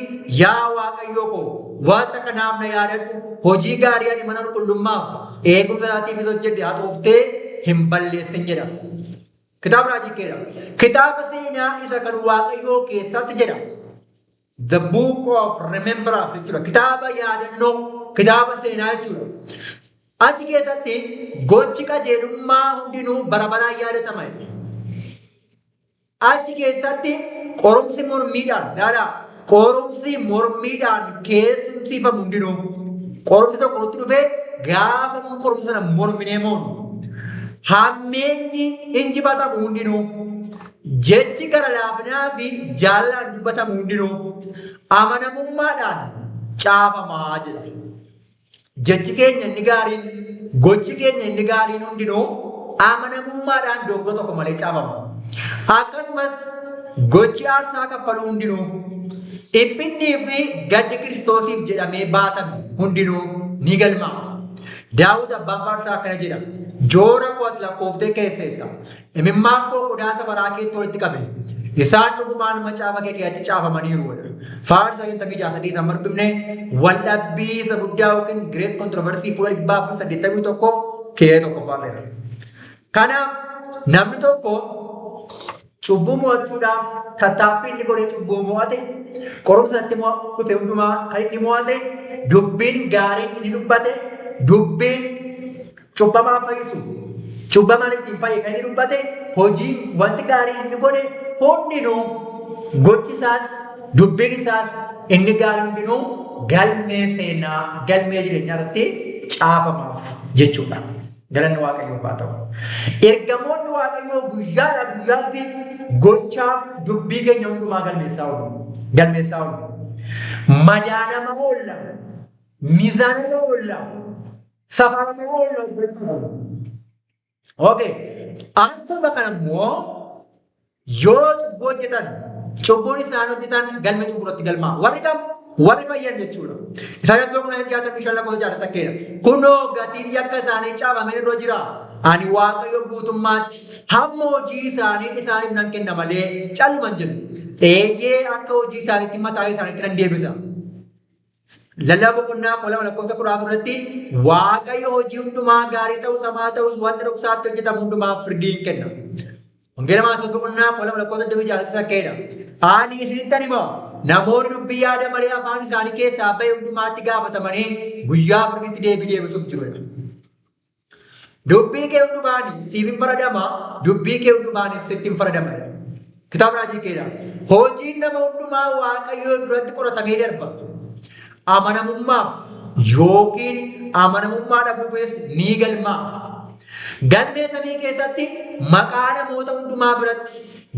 yaa Waaqayyoo koo wanta kanaaf na yaadadhu hojii gaarii ani mana qulqullummaaf eegumsa isaatiif hojjedhe haxooftee hin balleessin jedha. Kitaaba raajikeedha. Kitaaba seenaa isa kan Waaqayyoo keessatti jedha. The book of remembrance jechuudha. Kitaaba yaadannoo, kitaaba seenaa jechuudha. Achi keessatti gochi qajeelummaa hundinuu bara baraan yaadatama. Achi keessatti qorumsi mormiidhaan keessumsiifamu hundinuu qorumsi tokko nutti dhufee gaafa qorumsa sana morminee moonu. Hammeenyi injifatamu hundinuu jechi gara laafinaa fi jaalallaan dubbatamu hundinuu amanamummaadhaan caafamaa jedha. Jechi keenya inni gaariin, gochi keenya inni gaariin hundinuu amanamummaadhaan dogoggora tokko malee caafama. Akkasumas gochi aarsaa kaffaluu hundinuu dhiphinnii fi gaddi Kiristoosiif jedhamee baatame hundinuu ni galmaa'a. Daawit abbaan faarsaa akkana jedha. Joora koo ati lakkooftee keesseetta. Imimmaan koo qodaa safaraa keetti walitti qabe. Isaan dhugumaan macaafa kee keessatti caafamaniiru. Faarsa kan tabii jaasadii isa marbimne waldhabbii isa guddaa yookiin great controversy fuula 181 kee tokko faalleera. Kanaaf namni tokko cubbuu mo'achuudhaaf tattaaffii inni godhee cubbuu mo'ate qorumsatti dhufe hundumaa kan inni mo'ate dubbiin gaariin inni dubbate dubbiin cubbamaa fayyisu cubbamaan ittiin fayye kan inni dubbate hojiin wanti gaariin inni godhe hundinuu gochi isaas dubbiin isaas inni gaariin hundinuu galmee seenaa galmee jireenyaa irratti caafamaaf jechuudha. Galanni Waaqayyoof haa ta'u. Ergamoonni Waaqayyoo guyyaadhaa guyyaatti gochaaf dubbii keenya hundumaa galmeessaa oolu. Galmeessaa oolu. Madaalama oolla. Miizaanama oolla. Safarama oolla. Okay. Akkuma kana immoo yoo cubbuu hojjetan cubbuun isaan hojjetan galma cubburatti galmaa. Warri fayyan jechuudha. Isaan tokko na jaata bishaan lafa jaata takkeera. Kunoo gatiin yakka isaanii caafamee irra jira. Ani Waaqayyo guutummaatti hamma hojii isaanii isaaniif nan kenna malee calluman jedhu. Eeyyee akka hojii isaaniitti mataa isaaniitti nan deebisa. Lallabaa boqonnaa 2:14 irratti Waaqayyo hojii hundumaa gaarii ta'us hamaa ta'us wanta dhoksaatti hojjetamu hundumaaf firdii kenna. Wangeela Maatiyoos boqonnaa 2:16 takkeera. Ani isinittan himaa namoonni dubbii yaada malee afaan isaanii keessaa bahe hundumaatti gaafatamanii guyyaa firdiitti deebisuuf jiru. Dubbii kee hundumaan siif hin faradama, dubbii kee hundumaan sitti hin faradama. Kitaaba raajii keedha. Hojiin nama hundumaa Waaqayyoo duratti qoratamee darba. Amanamummaaf yookiin amanamummaa dhabuufis ni galmaa. Galmee samii keessatti maqaa namoota hundumaa biratti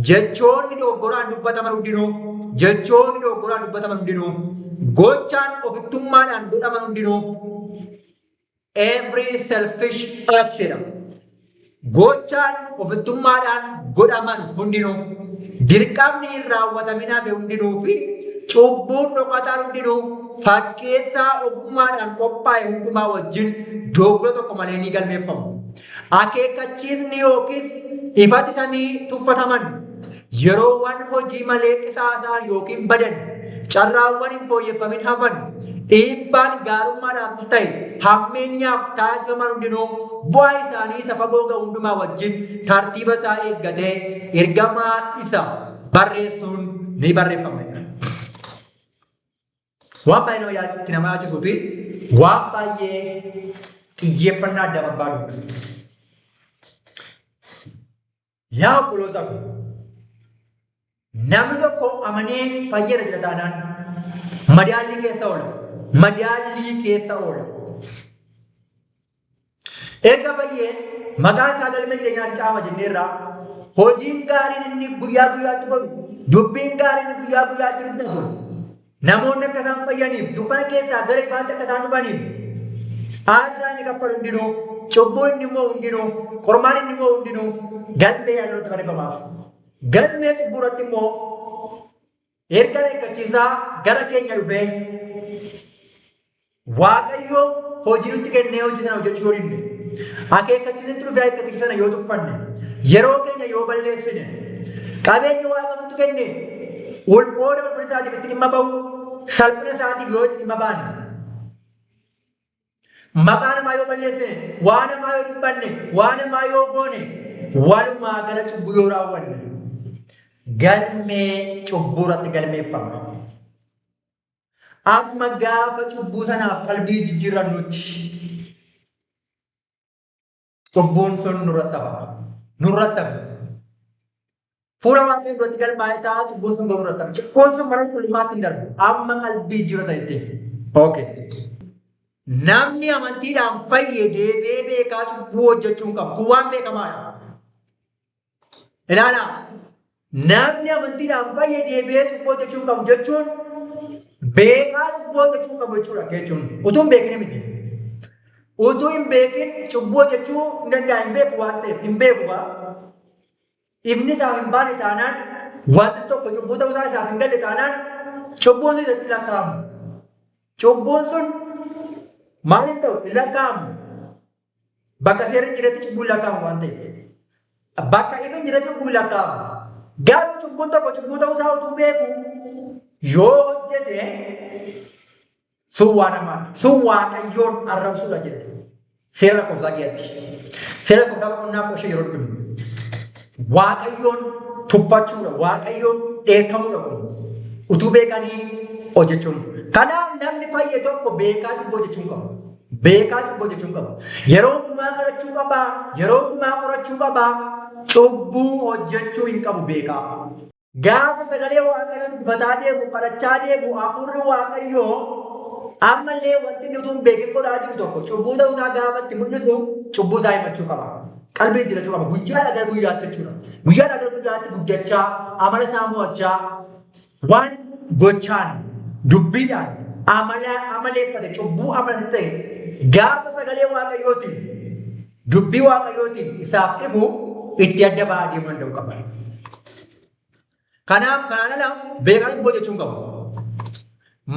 jechoonni dogoggoraan dubbataman hundinuu gochaan ofittummaadhaan godhaman hundinuu every selfish act gochaan ofittummaadhaan godhaman hundinuu dirqamni hin raawwataminaaf hundinuu fi cubbuun dhokataan hundinuu fakkeessaa ogummaadhaan qophaa'e hundumaa wajjin dogoggora tokko malee ni galmeeffamu. Akeekkachiifni yookiis ifati samii tuffataman yeroowwan hojii malee qisaasaa yookiin badan carraawwan hin fooyyeffamin hafan dhiibbaan gaarummaadhaafis ta'e hammeenyaaf taasifaman hundinuu bu'aa isaanii isa fagoo ga'u hundumaa wajjin tartiiba isaa eeggatee ergamaa isa barreessuun ni barreeffama. Waan baay'ee nama yaachisuu fi waan baay'ee xiyyeeffannaa addaa barbaadudha. Yaa obboloota ko namni tokko amanee fayyada jira taanaan madaallii keessa oola. Erga fayyee maqaan isaa galmee jireenyaa caama jenneerraa hojiin gaariin inni guyyaa guyyaatti godhu dubbiin gaariin inni guyyaa guyyaatti dubbatu namoonni akka isaan fayyaniif dukkana keessaa gara ifaatti akka isaan dhufaniif aadaa inni kaffalu hundinuu cubbuu inni immoo hundinuu qormaan inni immoo hundinuu galmee yaadota barreeffamaaf. Galmee cubbuu irratti immoo erga eeggachiisaa gara keenya dhufee Waaqayyo hojii nutti kennee hojii sana hojjechuu yoo dinne akeekkachiisatti dhufee akeekkachiisa sana yoo tuffanne yeroo keenya yoo balleessine qabeenya Waaqa nutti kenne ulfooda ulfina isaatiif itti dhimma ba'u salphina isaatiif yoo itti dhimma baane maqaa namaa yoo balleessine waan namaa yoo dubbanne waan namaa yoo goone walumaa gala cubbuu yoo raawwanne galmee cubbuu irratti galmeeffama. Amma gaafa cubbuu sanaaf qalbii jijjiirrannutti cubbuun sun nurratti hafa. Fuula Waaqayyoo duratti galmaa'ee ta'a cubbuun sun nurratti hafa. Cubbuun sun mana qulqullumaatti hin darbu. Amma qalbii jijjiirrata jettee. Okay. Namni amantiidhaan fayyee deebi'ee beekaa cubbuu hojjechuu hin qabu. Kun waan beekamaadha. Ilaalaa. Namni amantiidhaan fayyee deebi'ee cubbuu hojjechuu hin qabu jechuun beekaa cubbuu hojjechuu qabu jechuudha jechuun utuu hin beekne miti. Utuu hin beekin cubbuu hojjechuu hin danda'a hin beeku waan ta'eef hin beeku ba'a. Ifni isaaf hin baane taanaan wanti tokko cubbuu ta'uu isaa isaaf hin galle taanaan cubbuun sun irratti lakkaa'amu. Cubbuun sun maaliif ta'u hin lakkaa'amu? Bakka seerri jiretti cubbuun lakkaa'amu waan ta'eef. Bakka ifni jiretti cubbuun lakkaa'amu. Garuu cubbuun tokko cubbuu ta'uu isaa utuu beeku yoo hojjete sun waan hamaadha. Sun waaqayyoon arrabsuudha jedhe. Seera lakkoofsaa keessatti. Seera lakkoofsaa boqonnaa qoshee yeroo dhufu. Waaqayyoon tuffachuudha. Waaqayyoon dheekkamuudha kun. Utuu beekanii hojjechuun. Kanaaf namni fayye tokko beekaa cubbuu hojjechuun qaba. Beekaa cubbuu hojjechuun qaba. Yeroo hundumaa kadhachuu qaba. Yeroo hundumaa qorachuu qaba. Cubbuu hojjechuu hin qabu beekaa. Gaafa sagalee waaqayyoo dubbataa deemu, kadhachaa deemu, hafuurri waaqayyoo ammallee wanti inni utuu hin beekin godhaa jiru tokko cubbuu ta'uu isaa gaafa itti mul'isu cubbuu isaa himachuu qaba. Qalbii jirachuu qaba. Guyyaa dhagaa guyyaatti jechuudha. Guyyaa dhagaa guyyaatti guddachaa, amala isaa mo'achaa, waan gochaan, dubbiidhaan, amaleeffate cubbuu amalatti ta'e gaafa sagalee waaqayyootiin, dubbii waaqayyootiin isaaf ifu itti adda ba'aa deemuu danda'u qaba. Kanaaf kanaan ala beekaa cubbuu hojjechuun qabu.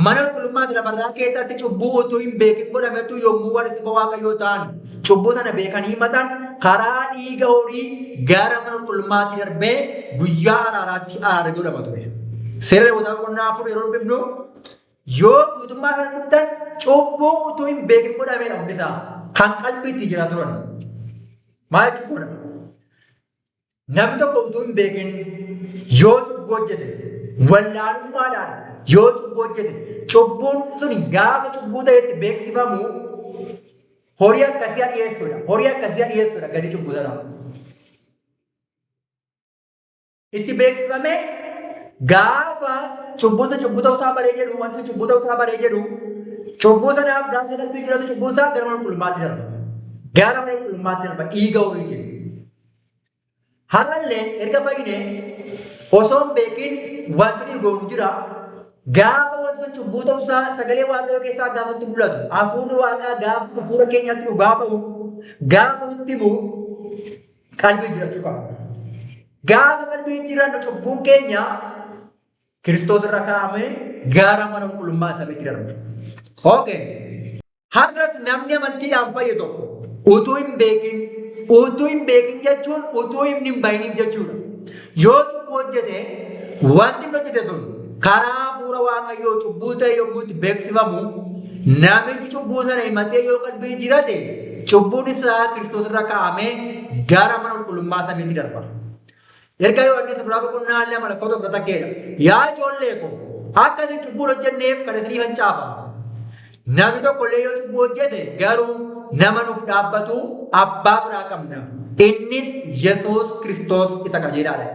Mana qulqullummaa lafarraa keessatti cubbuu utuu hin beekin godhametu yommuu warri saba waaqayyoo ta'an cubbuu sana beekanii himatan karaa dhiiga horii gara mana qulqullummaatti darbee guyyaa araaraatti araara godhama ture. Seera Lewwotaa boqonnaa 4 yeroo dubbifnu yoo guutummaa sana dhuftan cubbuu utuu hin beekin godhameedha hundisaa kan qalbiitti jira turan. Maal jechuudha? Namni tokko utuu hin beekin yoo cubbuu hojjete wallaalummaadhaan yoo cubbuu hojjete cubbuun sun gaafa cubbuu ta'etti beeksifamu horii akkasii dhiyeessuudha. Horii akkasii dhiyeessuudha gadi cubbuu sana. Itti beeksifame gaafa cubbuun cubbuu ta'uu isaa baree jedhu wanti cubbuu ta'uu isaa baree jedhu cubbuu sanaaf gaafa qalbii jiraatu cubbuun isaa gara mana qulqullummaatti darba. Gara mana qulqullummaatti darba dhiiga horii jedhu. Har'allee erga fayyine osoo hin beekin wanti dhiigoomu jira. Gaafa wanti cubbuu ta'uu isaa sagalee waaqayyoo keessaa gaafa itti mul'atu hafuurri waaqaa gaafa hafuura keenyatti dhugaa ba'u gaafa itti himu qalbii jirachuu qaba. Gaafa qalbii jirannu cubbuun keenya Kiristoos irra kaa'amee gara mana qulqullummaa samiitti darba. Okay. Har'as namni amantiidhaan fayye tokko utuu hin beekin jechuun utuu hin bayiniif jechuudha. Yoo cubbuu hojjete wanti inni hojjete sun karaa hafuura waaqayyoo cubbuu ta'e yommuu itti beeksifamu namichi cubbuu sana himatee yoo qalbii jirate cubbuun isaa Kiristoos irra kaa'amee gara mana qulqullummaa samiitti darba. Erga Yohaannis boqonnaa 2 lakkoofsa 11 yaa ijoollee ko akka isin cubbuu hojjenneef kan isinii fancaafa. Namni tokkollee yoo cubbuu hojjete garuu nama nuuf dhaabbatu abbaa biraa qabna. Innis Yesuus Kiristoos isa qajeelaadha.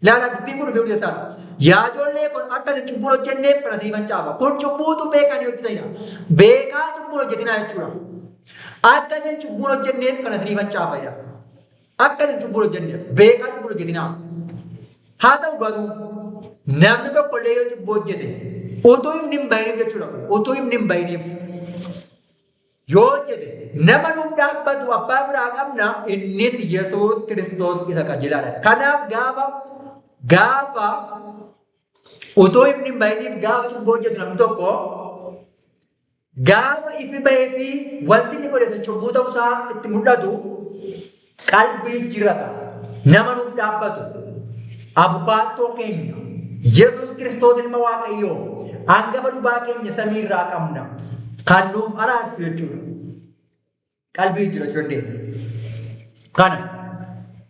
Laala dubbiin kun dubbii hojjetaadha. Yaa ijoollee kun akka isin cubbuu hojjenneef kan isinii fancaafa. Kun cubbuutu beekanii hojjetanidha. Beekaa cubbuu hojjetinaa jechuudha. Akka isin cubbuu hojjenneef kan isinii fancaafa. Akka isin cubbuu hojjenneef beekaa cubbuu hojjetinaa. Haa ta'u garuu namni tokkollee yoo cubbuu hojjete utuu hin bayiniif jechuudha. Utuu hin bayiniif yoo hojjete nama nuuf dhaabbatu abbaa biraa qabna. Innis Yesuus Kiristoos isa qajeelaadha. Kanaaf gaafa utuu hin bayiniif gaafa cubbuu hojjetu namni tokko gaafa ifi bahee fi wanti inni godhe cubbuu ta'uu isaa itti mul'atu qalbii jirata. Nama nuuf dhaabbatu abbaattoo keenya Yesuus Kiristoos ilma waaqayyoo hangafa lubaa keenya samiirraa qabna. Kan nuuf araarsu jechuudha. Qalbii jirachuu dandeenya.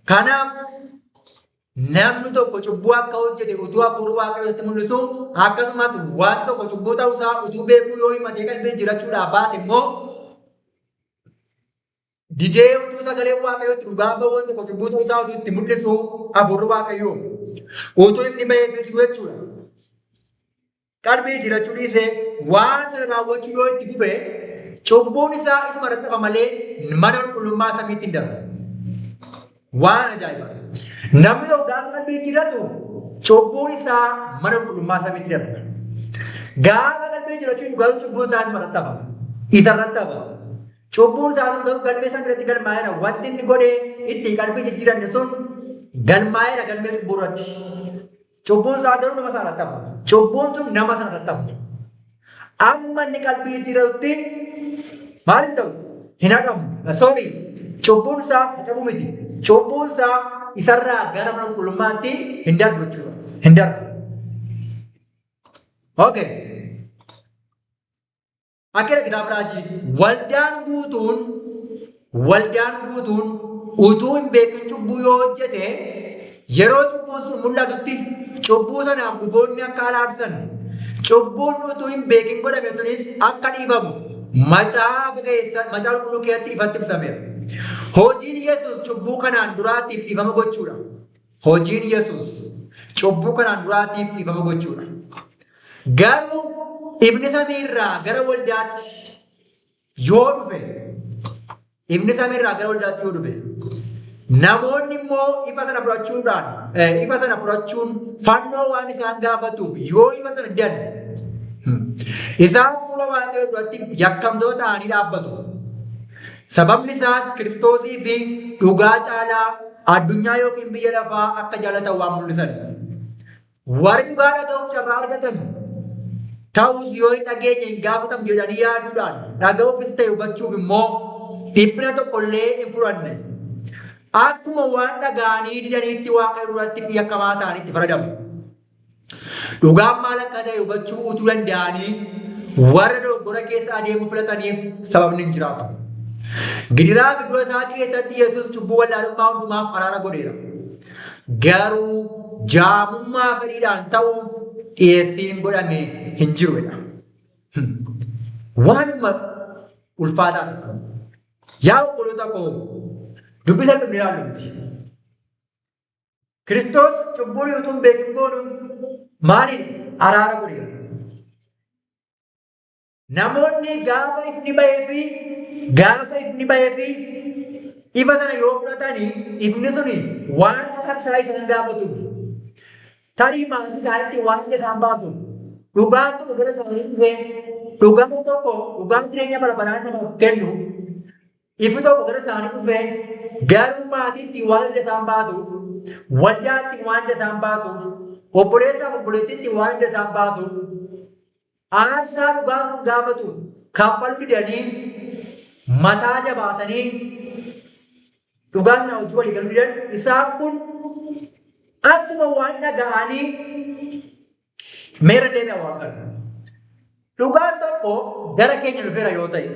Kanaaf namni tokko cubbuu akka hojjete utuu hafuurri waaqayyootti mul'isu akkasumas waan tokko cubbuu ta'uu isaa utuu beekuu yoo himatee qalbii jirachuudhaaf baate immoo didee utuu sagalee waaqayyootti dhugaa ba'u waan tokko cubbuu ta'uu isaa utuu itti mul'isu hafuurri waaqayyoo utuu inni bahee jiru jechuudha. Qalbii jirachuu dhiisee waan sana raawwachuu yoo itti fufe cubbuun isaa isuma dadhaba malee mana qulqullummaa samiitti hin darbu. Waan ajaa'ibaa! Namni tokko gaafa qalbii jiratu cubbuun isaa mana qulqullummaa samiitti darba. Gaafa qalbii jirachuun garuu cubbuun isaa isuma dadhaba. Isa dadhaba. Cubbuun isaa garuu galmee isaa biratti galmaa'eera. Wanti inni godhee itti qalbii jijjiiranne sun galmaa'eera galmee cubbuu irratti. Cubbuun isaa garuu nama sana dadhaba. Cubbuun sun nama sana dadhaba. Amma inni qalbii jiraatutti maal ta'u? Hin haqamu. Sorry. Cubbuun isaa haqamu miti. Cubbuun isaa isarraa gara mana qulqullummaatti hin darbu jechuudha. Hin darbu. Okay. Akkana kitaaba raajii waldaan guutuun utuu hin beekin cubbuu yoo hojjete yeroo cubbuun sun mul'atutti cubbuu sanaaf luboonni akka araarsan cubbuun utuu hin beekin godhame sunis akka dhiifamu macaafa qulqulluu keessatti ifatti ibsameera. Hojiin Yesuus cubbuu kanaan duraatiif dhiifama gochuudha. Hojiin Yesuus cubbuu kanaan duraatiif dhiifama gochuudha. Garuu ibni samiirraa gara waldaatti yoo dhufe namoonni immoo ifa sana fudhachuun fannoo waan isaan gaafatuuf yoo ifa sana didan isaan fuula Waaqayyoo duratti yakkamtoota ta'anii dhaabbatu. Sababni isaas Kiristoosii fi dhugaa caalaa addunyaa yookiin biyya lafaa akka jaalatan waan mul'isan. Warri dhugaa dhaga'uuf carraa argatan ta'us yoo hin dhageenye hin gaafatamu jedhanii yaaduudhaan dhaga'uufis ta'e hubachuuf immoo dhiphina tokkollee hin fudhanne. Akkuma waan dhaga'anii didaniitti Waaqayyo duratti yakkamaa ta'anitti faradamu. Dhugaan maal akka ta'e hubachuu utuu danda'anii warra dogoggora keessa adeemuu filataniif sababni hin jiraatu. Gidiraa fi du'a isaa keessatti Yesuus cubbuu wallaalummaa hundumaaf araara godheera. Garuu jaamummaa fedhiidhaan ta'uuf dhiyeessiin godhame hin jirudha. Waanuma ulfaataa tokko. Yaa obboloota koo dubbisa dhumni ilaallu miti. Kiristoos cubbuu utuu hin beekin goonuuf maaliin araara godheera? Namoonni gaafa ifni bahee fi ifa sana yoo fudhatanii ifni suni waan taksaa isaan gaafatuuf tarii maatii isaanitti waan isaan baasuuf dhugaan tokko gara isaanii dhufee dhugaan jireenya barabaraa namaaf kennu ifi tokko gara isaanii dhufee garuu maatiitti waan isaan baasuuf waldaatti waan isaan baasuuf obboleessaaf obboleettiitti waan isaan baasuuf aarsaa dhugaan sun gaafatu kaffaluu didanii mataa jabaatanii dhugaan na hojii walii galuu didan isaan kun akkuma waan dhaga'anii meera deemee waan qabu. Dhugaan tokko gara keenya dhufeera yoo ta'e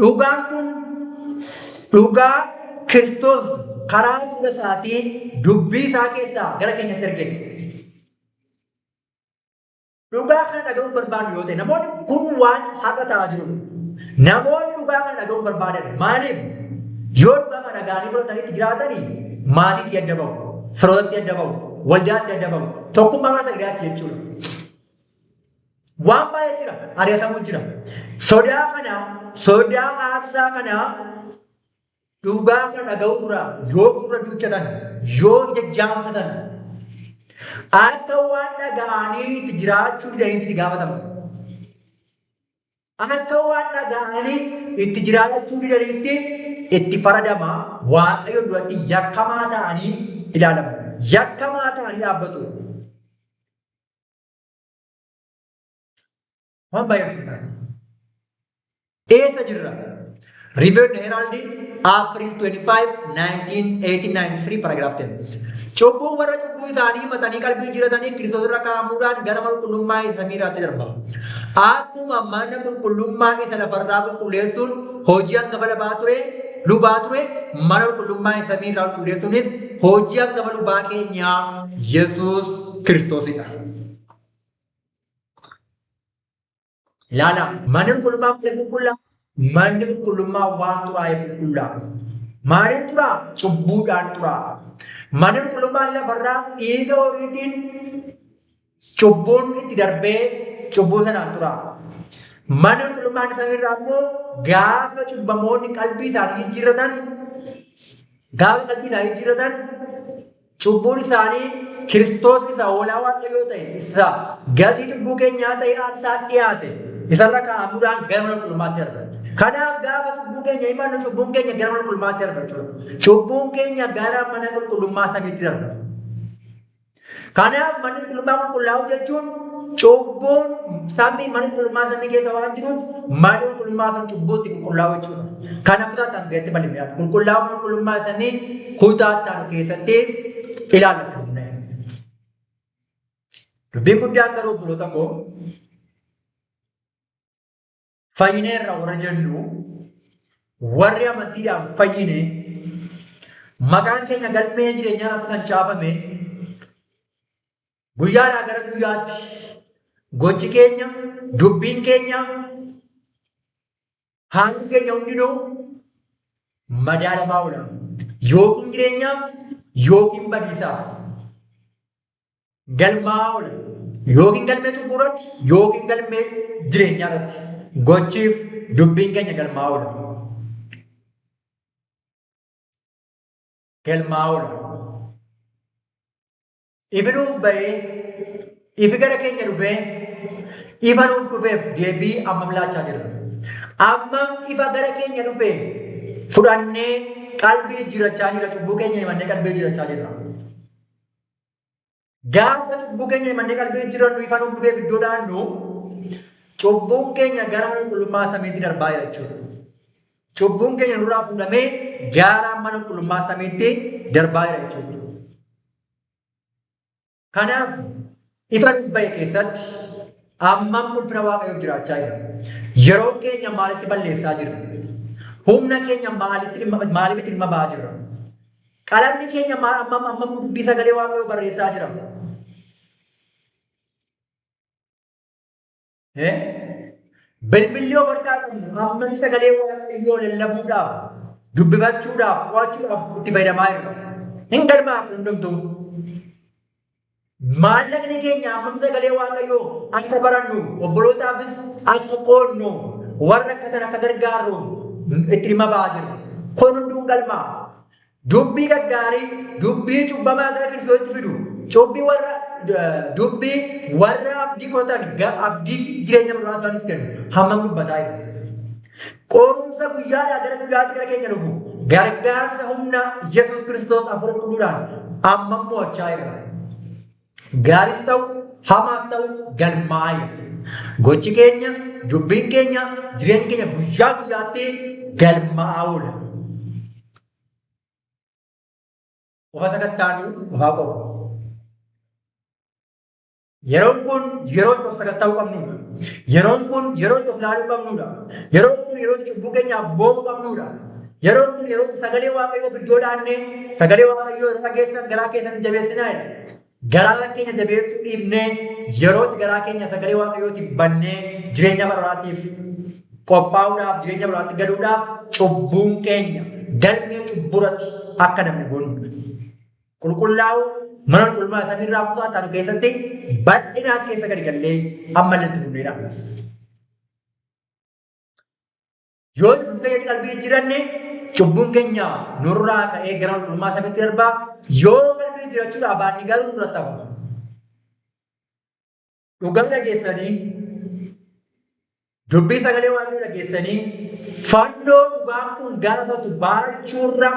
dhugaan kun dhugaa Kiristoos karaa fuula isaatii dubbii isaa keessaa gara keenyatti ergee. Dhugaa kana dhaga'uun barbaadu yoo ta'e namoonni kun waan har'a ta'aa jiru. Namoonni dhugaa kana dhaga'uun barbaadan maaliif? Yoo dhugaa kana dhaga'anii fudhatanii jiraatanii maatiitti adda bahu, firootatti adda bahu, waldaatti adda bahu, tokkummaa mana sagadaatti jechuudha. Waan baay'ee jira, ari'atamuu jira. Sodaa aarsaa kana dhugaa kana dhaga'uu dura yoo gurra duuchatan, yoo ija jaamsatan akka waan dhaga'anii itti jiraachuu didaniitti itti gaafatamu. Akka waan dhaga'anii itti jiraachuu didaniitti itti faradama. Waaqayyo duratti yakkamaa ta'anii ilaalamu. Yakkamaa ta'anii dhaabbatu. Waan baay'ee fudhatan. Eessa jirra? Review Herald, April 25, 1993, paragraph 10. Cubbuu warra cubbuu isaanii matanii qalbii jiratanii Kiristoos irra kaa'amuudhaan gara mana qulqullummaa samiiraatti darba. Akkuma mana qulqullummaa isa lafarraa qulqulleessuun hojii hangafa lubaa ture mana qulqullummaa samiirraa qulqulleessuunis hojii hangafa lubaa keenyaa Yesuus Kiristoosidha. Ilaala manni qulqullummaa qulqullaa manni qulqullummaa waan xuraa'eef qulqullaa. Maaliin xuraa? Cubbuudhaan xuraa. Manni qulqullummaa lafarraa dhiiga horiitiin cubbuun itti darbee cubbuu sanaan xuraa. Manni qulqullummaa samiirraa immoo gaafa cubbamoonni qalbii isaanii jijjiirratan cubbuun isaanii Kiristoos isa hoolaa Waaqayyoo ta'e isa gatii cubbuu keenyaa ta'e aarsaa dhiyaate isarra kaa'amuudhaan gara mana qulqullummaatti darba. Kanaaf gaafa cubbuu keenya himannu cubbuun keenya gara mana qulqullummaatti darba jechuudha. Cubbuun keenya gara mana qulqullummaa samiitti darba. Kanaaf manni qulqullummaa qulqullaa'u jechuun cubbuun samii mana qulqullummaa samii keessa waan jiruuf manni qulqullummaa sun cubbuutti qulqullaa'u jechuudha. Kanaaf kutaa kan ga'etti bal'inaa qulqullaa'u mana qulqullummaa samii kutaadhaan keessatti ilaallatu. Dubbiin guddaan garuu obboloota koo fayyineerra warra jennu warri amantiidhaan fayyine maqaan keenya galmee jireenyaa irratti kan caafame guyyaadhaa gara guyyaatti gochi keenya dubbiin keenya haalli keenya hundinuu madaalamaa oola yookiin jireenyaaf yookiin badiisaaf galmaa oola yookiin galmee xumuratti yookiin galmee jireenyaa irratti gochiif dubbiin keenya galmaa oola. Galmaa oola. Ifi nuuf bahee ifi gara keenya dhufee ifa nuuf dhufeef deebii ammam laachaa jirra. Amma ifa gara keenya dhufee fudhannee qalbii jirachaa jira cubbuu keenya himannee qalbii jirachaa jirra. Gaafa cubbuu keenya himannee qalbii jirannu ifa nuuf dhufeef iddoo dhaannu cubbuun keenya gara qulqullummaa samiitti darbaa jira jechuudha. Cubbuun keenya nurraa fuudhamee gara mana qulqullummaa samiitti darbaa jira jechuudha. Kanaaf ifa nuuf bahe keessatti ammam ulfina Waaqayyoof jiraachaa jira. Yeroo keenya maalitti balleessaa jirra? Humna keenya maaliif dhimma ba'aa jirra? Qalamni keenya ammam dubbii sagalee Waaqayyoo barreessaa jira? Bilbilli of harkaa qabnu ammam sagalee Waaqayyoo lallabuudhaaf, dubbifachuudhaaf, qo'achuudhaaf itti fayyadamaa jirra. Hin galmaaf hundumtuu. Maallaqni keenya ammam sagalee Waaqayyoo akka barannu obbolootaafis akka qoonnu warra akkatan akka gargaarru itti dhimma ba'aa jirra. Kun hunduu galmaa. Dubbii gaggaarii, dubbii cubbamaa gara Kiristoositti fidu, dubbii warra abdii qotan abdii jireenya muraasaanis kennu hammam dubbataa jira. Qorumsa guyyaadhaa gara guyyaatti gara keenya dhufu gargaarsa humna Yesuus Kiristoos Hafuura Qulqulluudhaan hammam mo'achaa jira. Gaaris ta'u hamaas ta'u galmaa'ee gochi keenya dubbiin keenya jireenyi keenya guyyaa guyyaatti galmaa'aa oola. Ofa sakattaanu ofaa qofa. Yeroon kun yeroo of sakattaa'uu qabnudha. Yeroon kun yeroo of laaluu qabnudha. Yeroon kun yeroo cubbuu keenyaaf boonuu qabnudha. Yeroon kun yeroo sagalee Waaqayyoo iddoo dhaannee sagalee Waaqayyoo irra geessan garaa keessan jabeessinaa jedha. Garaa keenya jabeessuu dhiibnee yerootti garaa keenya sagalee Waaqayyootiif bannee jireenya baraatiif qophaa'uudhaaf jireenya baraatti galuudhaaf cubbuun keenya galmee cubburatti akka namni boonu. Qulqullaa'u mana qulqullummaa samiirraa kutaa taanu keessatti bal'inaan keessa gadi gallee ammallee turreedha. Yoo cubbuu keenya qalbii jiranne cubbuun keenya nurraa ka'ee gara qulqullummaa samiitti darbaa. Yoo qalbii jirachuudhaaf baanni garuu nurratti hafa. Dhugaa dhageessanii dubbii sagalee Waaqayyoo dhageessanii fannoo dhugaan kun gaafatu baachuurra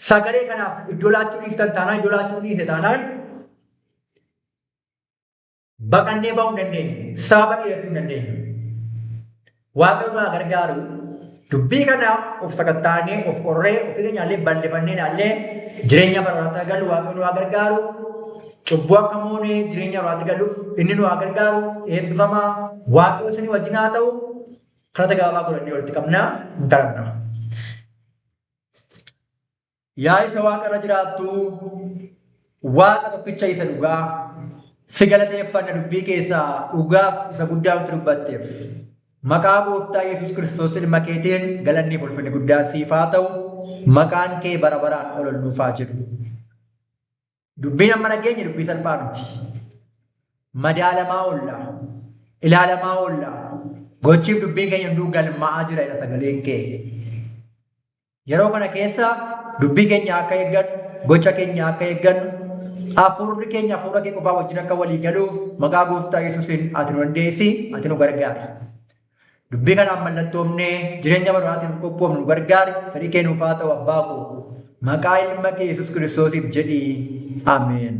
sagalee kanaaf iddoo laachuu dhiiftan taanaan iddoo laachuu dhiise taanaan baqannee ba'uu hin dandeenye. Sababa dhiyeessuu hin dandeenye. Waaqayyo nu gargaaru dubbii kanaaf of sakattaanee of qorree ofii keenyaallee bal'ifannee ilaallee jireenya baraataa galu Waaqayyo nu gargaaru. Cubbuu akka moonee jireenya baraatti galuuf inni nu gargaaru eebbifamaa Waaqayyo isin wajjin haa ta'u. Kadhata gabaabaa godhannee walitti qabnaa hin kadhanna. Yaa isa Waaqa irra jiraattu Waaqa tokkicha isa dhugaa si galateeffanna dubbii keessaa dhugaaf isa guddaa nutti dubbatteef. Maqaa Gooftaa Yesuus Kiristoos ilma keetiin galanni fi ulfinni guddaan siif haa ta'u. Maqaan kee bara baraan ol nuuf haa jedhu. Dubbiin amma dhageenya dubbii salphaa miti. Madaalamaa oolla. Ilaalamaa oolla. Gochiif dubbiin keenya hunduu galmaa'aa jira jedha sagaleen kee. Yeroo kana keessa dubbii keenya akka eeggannu, gocha keenya akka eeggannu, hafuurri keenya hafuura kee qofaa wajjin akka walii galuuf maqaa Gooftaa Yesuusiin ati nu dandeessi, ati nu gargaari. Dubbii kanaan mallattoomnee jireenya baraatiin qophoofnu nu gargaari. Fedhii kee nuuf haa ta'u abbaa koo. Maqaa ilma kee Yesuus Kiristoosiif jedhii. Ameen.